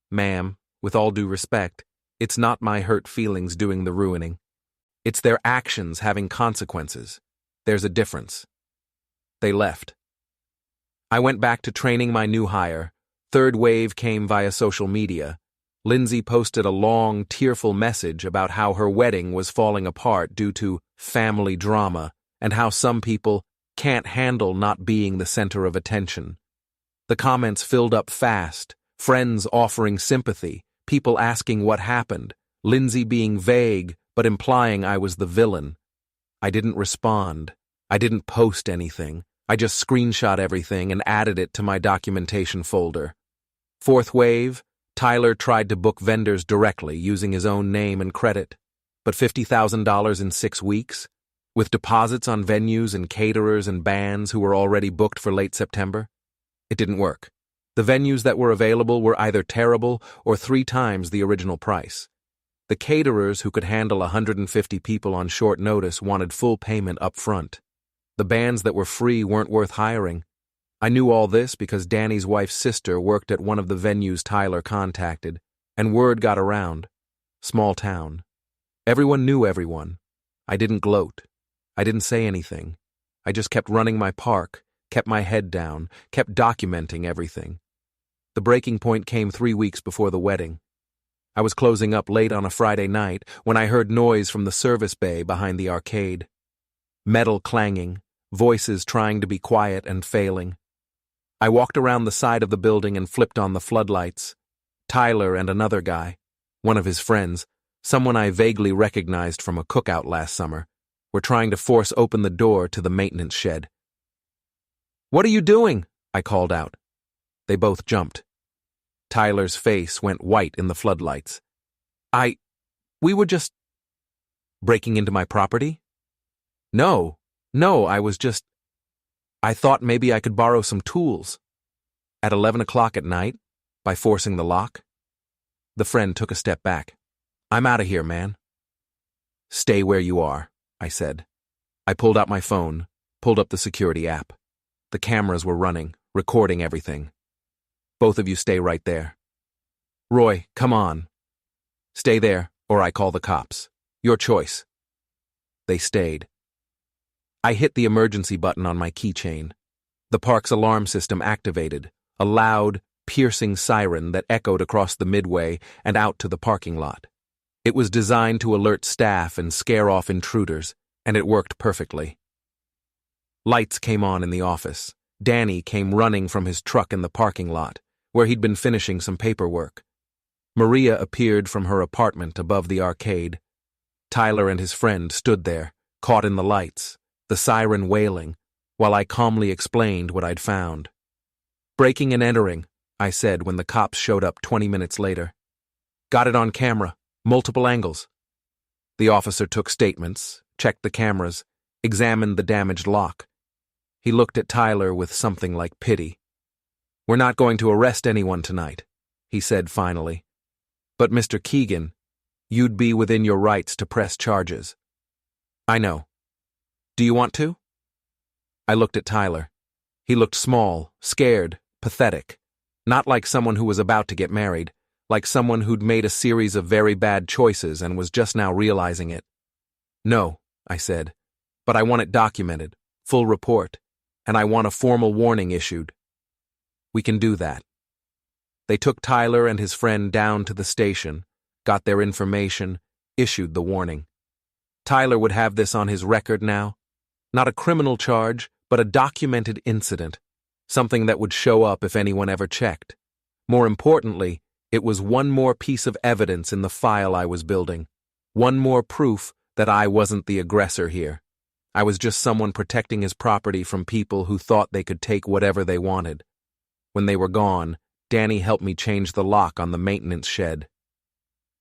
Ma'am, with all due respect, it's not my hurt feelings doing the ruining. It's their actions having consequences. There's a difference. They left. I went back to training my new hire. Third wave came via social media. Lindsey posted a long, tearful message about how her wedding was falling apart due to family drama and how some people can't handle not being the center of attention. The comments filled up fast, friends offering sympathy, people asking what happened, Lindsey being vague but implying I was the villain. I didn't respond. I didn't post anything. I just screenshot everything and added it to my documentation folder. Fourth wave, Tyler tried to book vendors directly using his own name and credit. But $50,000 in 6 weeks? With deposits on venues and caterers and bands who were already booked for late September? It didn't work. The venues that were available were either terrible or 3 times the original price. The caterers who could handle 150 people on short notice wanted full payment up front. The bands that were free weren't worth hiring. I knew all this because Danny's wife's sister worked at one of the venues Tyler contacted, and word got around. Small town. Everyone knew everyone. I didn't gloat. I didn't say anything. I just kept running my park, kept my head down, kept documenting everything. The breaking point came 3 weeks before the wedding. I was closing up late on a Friday night when I heard noise from the service bay behind the arcade. Metal clanging, voices trying to be quiet and failing. I walked around the side of the building and flipped on the floodlights. Tyler and another guy, one of his friends, someone I vaguely recognized from a cookout last summer, were trying to force open the door to the maintenance shed. "What are you doing?" I called out. They both jumped. Tyler's face went white in the floodlights. We were just... Breaking into my property? No, I thought maybe I could borrow some tools. At 11 o'clock at night, by forcing the lock? The friend took a step back. "I'm out of here, man." "Stay where you are," I said. I pulled out my phone, pulled up the security app. The cameras were running, recording everything. "Both of you stay right there." "Roy, come on." "Stay there, or I call the cops. Your choice." They stayed. I hit the emergency button on my keychain. The park's alarm system activated, a loud, piercing siren that echoed across the midway and out to the parking lot. It was designed to alert staff and scare off intruders, and it worked perfectly. Lights came on in the office. Danny came running from his truck in the parking lot, where he'd been finishing some paperwork. Maria appeared from her apartment above the arcade. Tyler and his friend stood there, caught in the lights, the siren wailing, while I calmly explained what I'd found. "Breaking and entering," I said when the cops showed up 20 minutes later. "Got it on camera, multiple angles." The officer took statements, checked the cameras, examined the damaged lock. He looked at Tyler with something like pity. "We're not going to arrest anyone tonight," he said finally. "But Mr. Keegan, you'd be within your rights to press charges." "I know. Do you want to?" I looked at Tyler. He looked small, scared, pathetic. Not like someone who was about to get married, like someone who'd made a series of very bad choices and was just now realizing it. "No," I said, "but I want it documented, full report, and I want a formal warning issued." "We can do that." They took Tyler and his friend down to the station, got their information, issued the warning. Tyler would have this on his record now. Not a criminal charge, but a documented incident, something that would show up if anyone ever checked. More importantly, it was one more piece of evidence in the file I was building, one more proof that I wasn't the aggressor here. I was just someone protecting his property from people who thought they could take whatever they wanted. When they were gone, Danny helped me change the lock on the maintenance shed.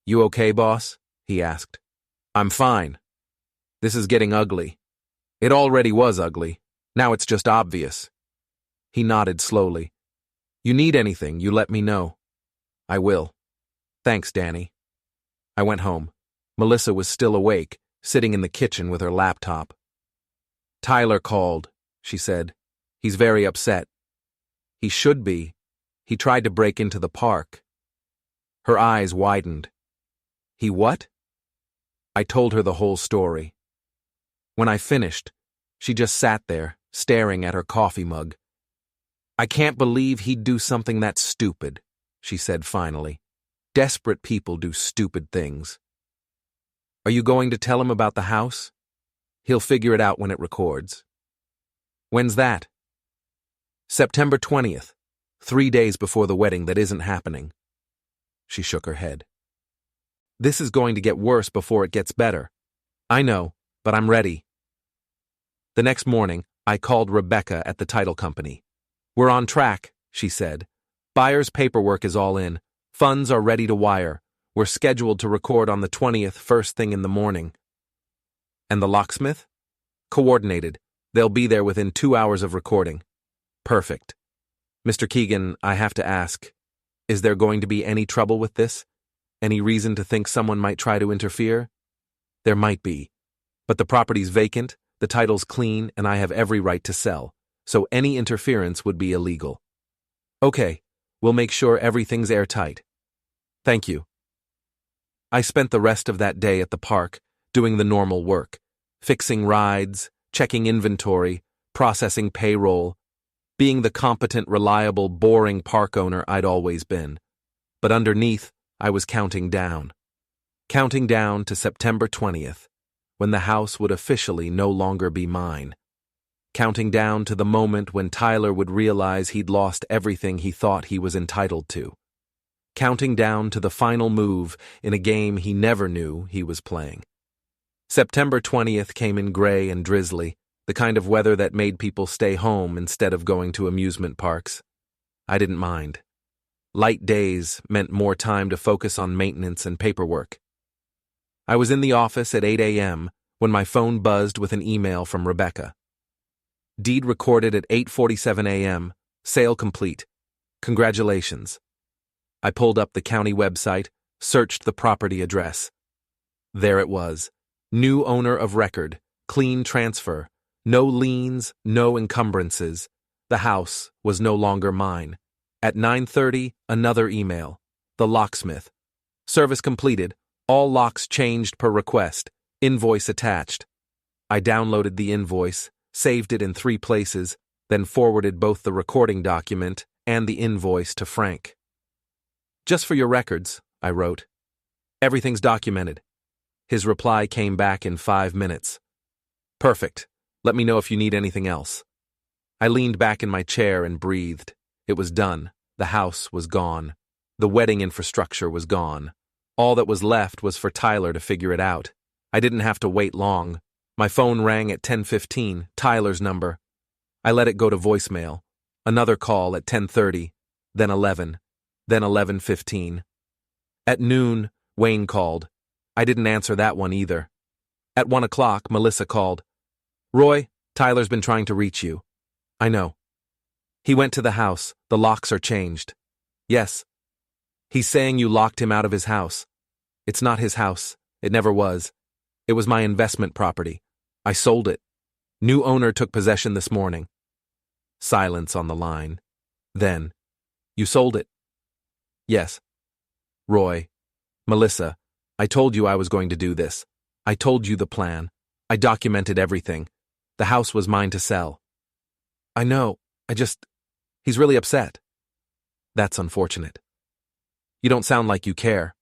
"You okay, boss?" he asked. "I'm fine. This is getting ugly. It already was ugly. Now it's just obvious." He nodded slowly. "You need anything, you let me know." "I will. Thanks, Danny." I went home. Melissa was still awake, sitting in the kitchen with her laptop. "Tyler called," she said. "He's very upset." "He should be. He tried to break into the park." Her eyes widened. "He what?" I told her the whole story. When I finished, she just sat there, staring at her coffee mug. "I can't believe he'd do something that stupid," she said finally. "Desperate people do stupid things." "Are you going to tell him about the house?" "He'll figure it out when it records." "When's that?" "September 20th, 3 days before the wedding that isn't happening." She shook her head. "This is going to get worse before it gets better." "I know, but I'm ready." The next morning, I called Rebecca at the title company. "We're on track," she said. "Buyer's paperwork is all in. Funds are ready to wire. We're scheduled to record on the 20th first thing in the morning." "And the locksmith?" "Coordinated. They'll be there within 2 hours of recording." "Perfect. Mr. Keegan, I have to ask, is there going to be any trouble with this? Any reason to think someone might try to interfere?" "There might be. But the property's vacant, the title's clean, and I have every right to sell. so any interference would be illegal. Okay, we'll make sure everything's airtight. Thank you. I spent the rest of that day at the park, doing the normal work, fixing rides, checking inventory, processing payroll, being the competent, reliable, boring park owner I'd always been. But underneath, I was counting down to September 20th, when the house would officially no longer be mine. Counting down to the moment when Tyler would realize he'd lost everything he thought he was entitled to. Counting down to the final move in a game he never knew he was playing. September 20th came in gray and drizzly, the kind of weather that made people stay home instead of going to amusement parks. I didn't mind. Light days meant more time to focus on maintenance and paperwork. I was in the office at 8 a.m. when my phone buzzed with an email from Rebecca. Deed recorded at 8:47 a.m. Sale complete. Congratulations. I pulled up the county website, searched the property address. There it was. New owner of record, clean transfer, no liens, no encumbrances. The house was no longer mine. At 9:30, another email. The locksmith. Service completed. All locks changed per request. Invoice attached. I downloaded the invoice, saved it in 3 places, then forwarded both the recording document and the invoice to Frank. Just for your records, I wrote. Everything's documented. His reply came back in 5 minutes. Perfect. Let me know if you need anything else. I leaned back in my chair and breathed. It was done. The house was gone. The wedding infrastructure was gone. All that was left was for Tyler to figure it out. I didn't have to wait long. My phone rang at 10:15, Tyler's number. I let it go to voicemail. Another call at 10:30, then 11, then 11:15. At noon, Wayne called. I didn't answer that one either. At 1 o'clock, Melissa called. Roy, Tyler's been trying to reach you. I know. He went to the house. The locks are changed. Yes. He's saying you locked him out of his house. It's not his house. It never was. It was my investment property. I sold it. New owner took possession this morning. Silence on the line. Then, you sold it? Yes. Roy, Melissa, I told you I was going to do this. I told you the plan. I documented everything. The house was mine to sell. I know. He's really upset. That's unfortunate. You don't sound like you care.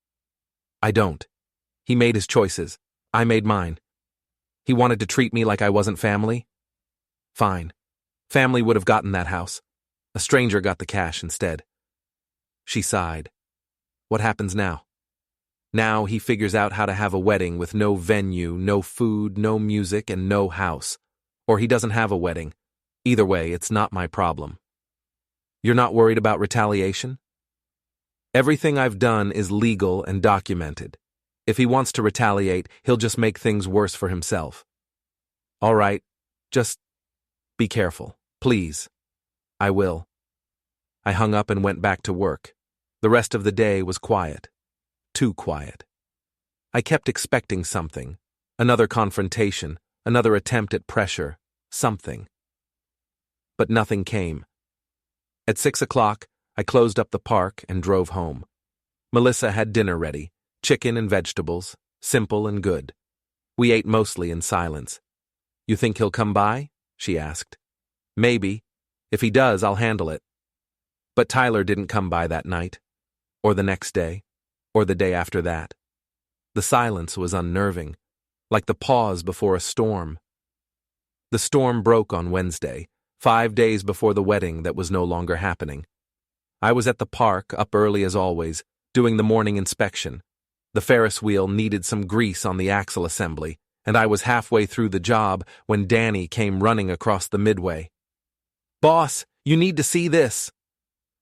I don't. He made his choices. I made mine. He wanted to treat me like I wasn't family? Fine. Family would have gotten that house. A stranger got the cash instead. She sighed. What happens now? Now he figures out how to have a wedding with no venue, no food, no music, and no house. Or he doesn't have a wedding. Either way, it's not my problem. You're not worried about retaliation? Everything I've done is legal and documented. If he wants to retaliate, he'll just make things worse for himself. All right, just be careful, please. I will. I hung up and went back to work. The rest of the day was quiet. Too quiet. I kept expecting something. Another confrontation, another attempt at pressure, something. But nothing came. At 6 o'clock, I closed up the park and drove home. Melissa had dinner ready, chicken and vegetables, simple and good. We ate mostly in silence. You think he'll come by? She asked. Maybe. If he does, I'll handle it. But Tyler didn't come by that night, or the next day, or the day after that. The silence was unnerving, like the pause before a storm. The storm broke on Wednesday, 5 days before the wedding that was no longer happening. I was at the park, up early as always, doing the morning inspection. The Ferris wheel needed some grease on the axle assembly, and I was halfway through the job when Danny came running across the midway. Boss, you need to see this.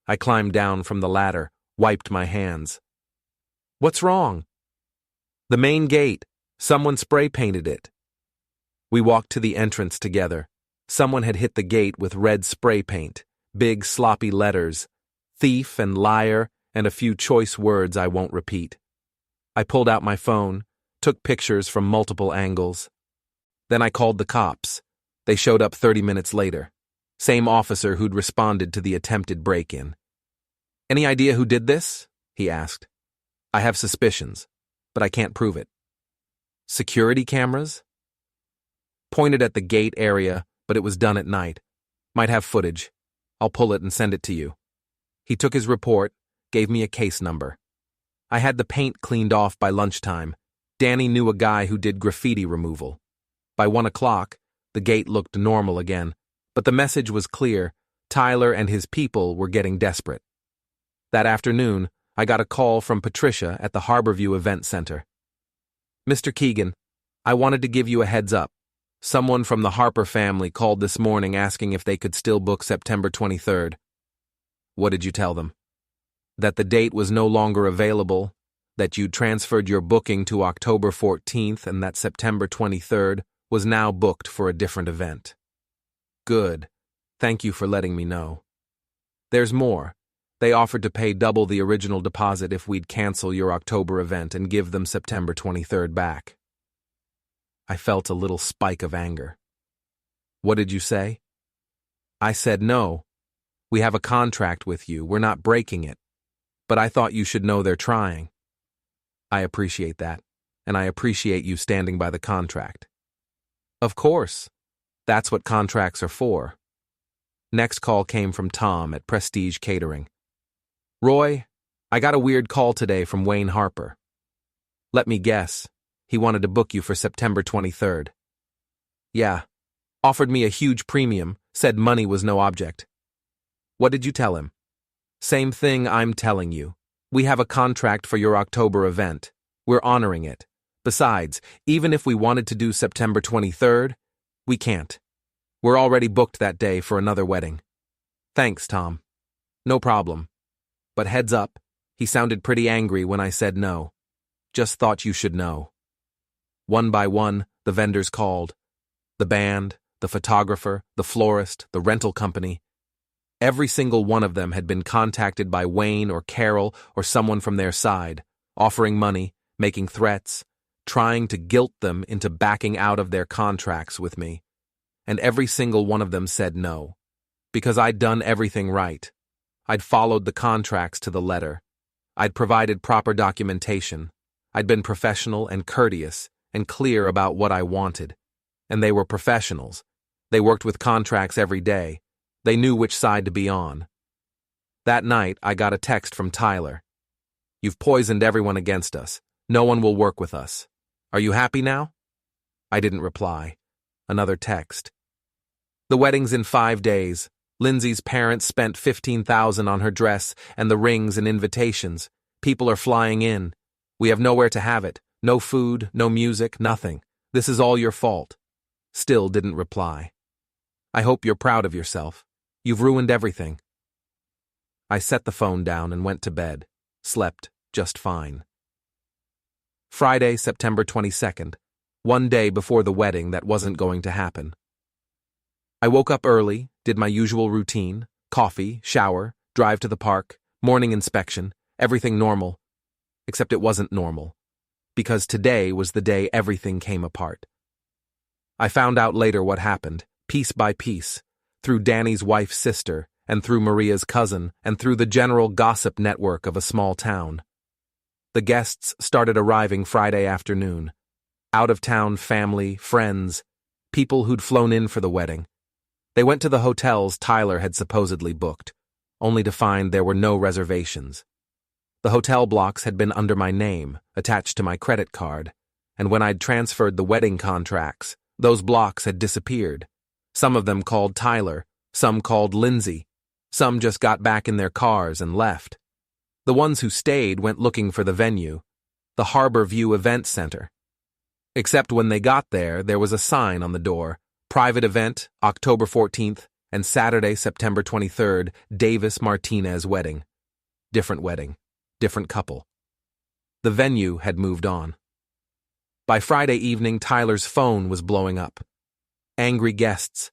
I climbed down from the ladder, wiped my hands. What's wrong? The main gate. Someone spray painted it. We walked to the entrance together. Someone had hit the gate with red spray paint, big sloppy letters, thief and liar, and a few choice words I won't repeat. I pulled out my phone, took pictures from multiple angles. Then I called the cops. They showed up 30 minutes later. Same officer who'd responded to the attempted break-in. "Any idea who did this?" he asked. "I have suspicions, but I can't prove it." "Security cameras?" "Pointed at the gate area, but it was done at night. Might have footage. I'll pull it and send it to you." He took his report, gave me a case number. I had the paint cleaned off by lunchtime. Danny knew a guy who did graffiti removal. By 1 o'clock, the gate looked normal again, but the message was clear: Tyler and his people were getting desperate. That afternoon, I got a call from Patricia at the Harborview Event Center. "Mr. Keegan, I wanted to give you a heads up. Someone from the Harper family called this morning asking if they could still book September 23rd. "What did you tell them?" "That the date was no longer available, that you transferred your booking to October 14th, and that September 23rd was now booked for a different event." "Good. Thank you for letting me know." "There's more. They offered to pay double the original deposit if we'd cancel your October event and give them September 23rd back." I felt a little spike of anger. "What did you say?" "I said no. We have a contract with you. We're not breaking it. But I thought you should know they're trying." "I appreciate that, and I appreciate you standing by the contract." "Of course. That's what contracts are for." Next call came from Tom at Prestige Catering. "Roy, I got a weird call today from Wayne Harper. Let me guess. He wanted to book you for September 23rd. "Yeah. Offered me a huge premium, said money was no object." "What did you tell him?" "Same thing I'm telling you. We have a contract for your October event. We're honoring it. Besides, even if we wanted to do September 23rd, we can't. We're already booked that day for another wedding." "Thanks, Tom." "No problem. But heads up, he sounded pretty angry when I said no. Just thought you should know." One by one, the vendors called. The band, the photographer, the florist, the rental company. Every single one of them had been contacted by Wayne or Carol or someone from their side, offering money, making threats, trying to guilt them into backing out of their contracts with me. And every single one of them said no. Because I'd done everything right. I'd followed the contracts to the letter. I'd provided proper documentation. I'd been professional and courteous and clear about what I wanted. And they were professionals. They worked with contracts every day. They knew which side to be on. That night, I got a text from Tyler. "You've poisoned everyone against us. No one will work with us. Are you happy now?" I didn't reply. Another text. "The wedding's in 5 days. Lindsey's parents spent $15,000 on her dress and the rings and invitations. People are flying in. We have nowhere to have it. No food, no music, nothing. This is all your fault." Still didn't reply. "I hope you're proud of yourself. You've ruined everything." I set the phone down and went to bed. Slept just fine. Friday, September 22nd. One day before the wedding that wasn't going to happen. I woke up early, did my usual routine, coffee, shower, drive to the park, morning inspection, everything normal. Except it wasn't normal. Because today was the day everything came apart. I found out later what happened, piece by piece, through Danny's wife's sister, and through Maria's cousin, and through the general gossip network of a small town. The guests started arriving Friday afternoon. Out-of-town family, friends, people who'd flown in for the wedding. They went to the hotels Tyler had supposedly booked, only to find there were no reservations. The hotel blocks had been under my name, attached to my credit card, and when I'd transferred the wedding contracts, those blocks had disappeared. Some of them called Tyler, some called Lindsey, some just got back in their cars and left. The ones who stayed went looking for the venue, the Harborview Event Center. Except when they got there, there was a sign on the door, "Private event, October 14th, and Saturday, September 23rd, Davis Martinez wedding." Different wedding, different couple. The venue had moved on. By Friday evening, Tyler's phone was blowing up. Angry guests,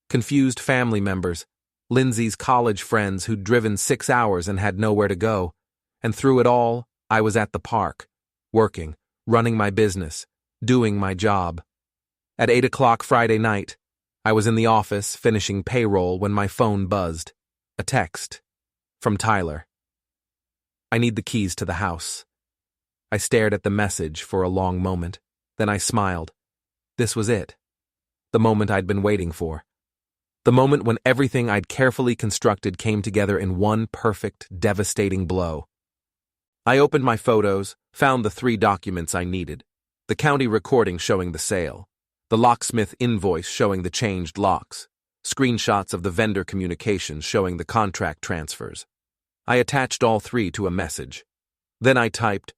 confused family members, Lindsey's college friends who'd driven 6 hours and had nowhere to go. And through it all, I was at the park, working, running my business, doing my job. At 8 o'clock Friday night, I was in the office finishing payroll when my phone buzzed. A text. From Tyler. I need the keys to the house. I stared at the message for a long moment. Then I smiled. This was it. The moment I'd been waiting for. The moment when everything I'd carefully constructed came together in one perfect, devastating blow. I opened my photos, found the 3 documents I needed. The county recording showing the sale. The locksmith invoice showing the changed locks. Screenshots of the vendor communications showing the contract transfers. I attached all 3 to a message. Then I typed,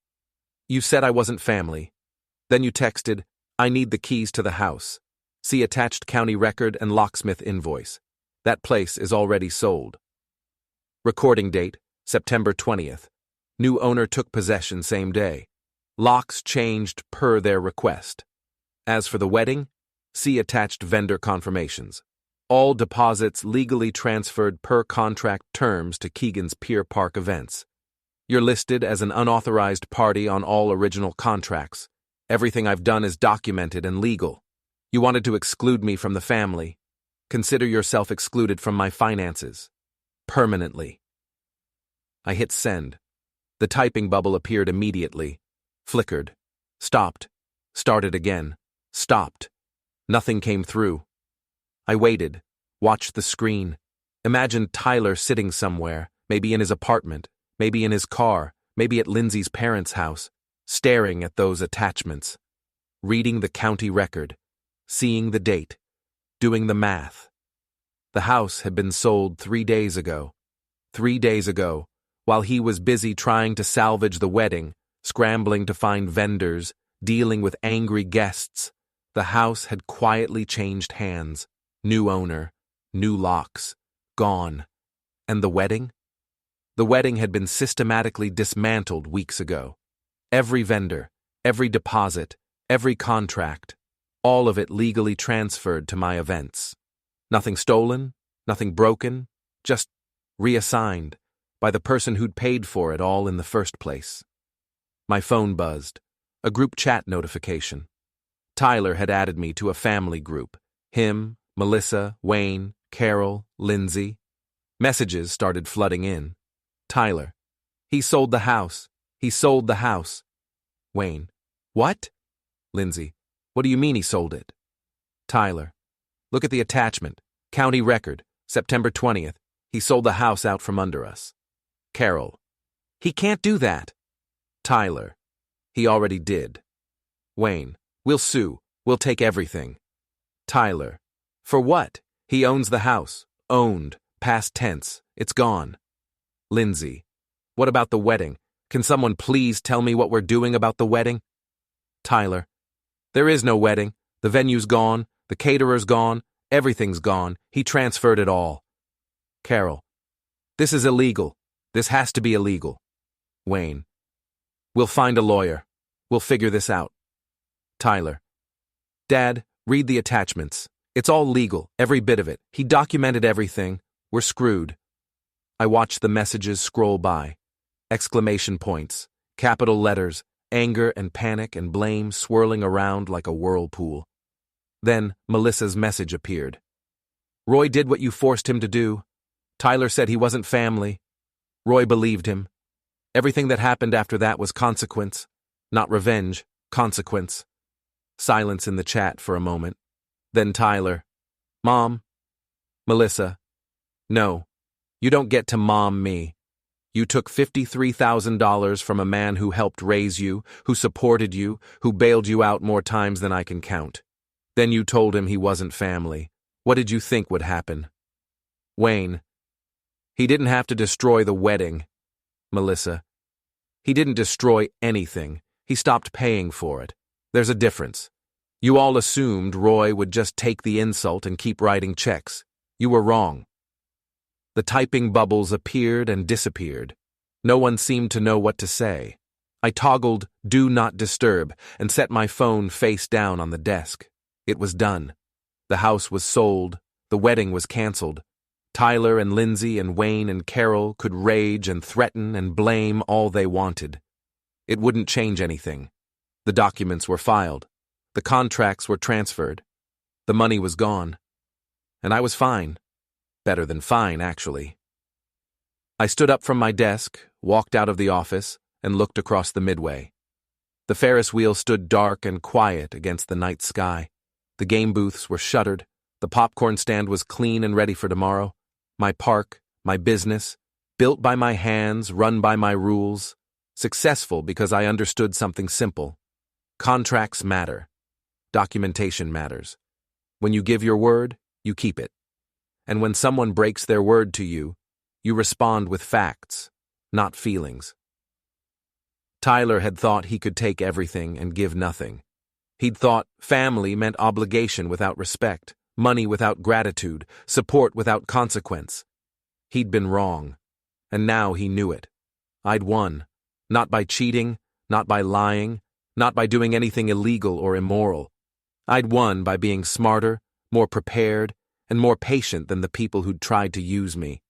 "You said I wasn't family." Then you texted, "I need the keys to the house. See attached county record and locksmith invoice. That place is already sold." Recording date, September 20th. New owner took possession same day. Locks changed per their request. As for the wedding, see attached vendor confirmations. All deposits legally transferred per contract terms to Keegan's Pier Park events. You're listed as an unauthorized party on all original contracts. Everything I've done is documented and legal. You wanted to exclude me from the family. Consider yourself excluded from my finances. Permanently. I hit send. The typing bubble appeared immediately. Flickered. Stopped. Started again. Stopped. Nothing came through. I waited. Watched the screen. Imagined Tyler sitting somewhere, maybe in his apartment, maybe in his car, maybe at Lindsey's parents' house, staring at those attachments. Reading the county record. Seeing the date. Doing the math. The house had been sold 3 days ago. 3 days ago, while he was busy trying to salvage the wedding, scrambling to find vendors, dealing with angry guests, the house had quietly changed hands. New owner, new locks, gone. And the wedding? The wedding had been systematically dismantled weeks ago. Every vendor, every deposit, every contract, all of it legally transferred to my events. Nothing stolen, nothing broken, just reassigned by the person who'd paid for it all in the first place. My phone buzzed. A group chat notification. Tyler had added me to a family group. Him, Melissa, Wayne, Carol, Lindsey. Messages started flooding in. Tyler. He sold the house. He sold the house. Wayne. What? Lindsey. What do you mean he sold it? Tyler. Look at the attachment. County record. September 20th. He sold the house out from under us. Carol. He can't do that. Tyler. He already did. Wayne. We'll sue. We'll take everything. Tyler. For what? He owns the house. Owned. Past tense. It's gone. Lindsey. What about the wedding? Can someone please tell me what we're doing about the wedding? Tyler. There is no wedding. The venue's gone. The caterer's gone. Everything's gone. He transferred it all. Carol. This is illegal. This has to be illegal. Wayne. We'll find a lawyer. We'll figure this out. Tyler. Dad, read the attachments. It's all legal, every bit of it. He documented everything. We're screwed. I watched the messages scroll by. Exclamation points, capital letters, anger and panic and blame swirling around like a whirlpool. Then Melissa's message appeared. Roy did what you forced him to do. Tyler said he wasn't family. Roy believed him. Everything that happened after that was consequence. Not revenge, consequence. Silence in the chat for a moment. Then Tyler. Mom. Melissa. No, you don't get to mom me. You took $53,000 from a man who helped raise you, who supported you, who bailed you out more times than I can count. Then you told him he wasn't family. What did you think would happen? Wayne. He didn't have to destroy the wedding. Melissa. He didn't destroy anything. He stopped paying for it. There's a difference. You all assumed Roy would just take the insult and keep writing checks. You were wrong. The typing bubbles appeared and disappeared. No one seemed to know what to say. I toggled Do Not Disturb and set my phone face down on the desk. It was done. The house was sold. The wedding was canceled. Tyler and Lindsey and Wayne and Carol could rage and threaten and blame all they wanted. It wouldn't change anything. The documents were filed. The contracts were transferred. The money was gone. and I was fine. Better than fine, actually. I stood up from my desk, walked out of the office, and looked across the midway. The Ferris wheel stood dark and quiet against the night sky. The game booths were shuttered. The popcorn stand was clean and ready for tomorrow. My park, my business, built by my hands, run by my rules, successful because I understood something simple. Contracts matter. Documentation matters. When you give your word, you keep it. And when someone breaks their word to you, you respond with facts, not feelings. Tyler had thought he could take everything and give nothing. He'd thought family meant obligation without respect, money without gratitude, support without consequence. He'd been wrong, and now he knew it. I'd won, not by cheating, not by lying, not by doing anything illegal or immoral. I'd won by being smarter, more prepared, and more patient than the people who'd tried to use me.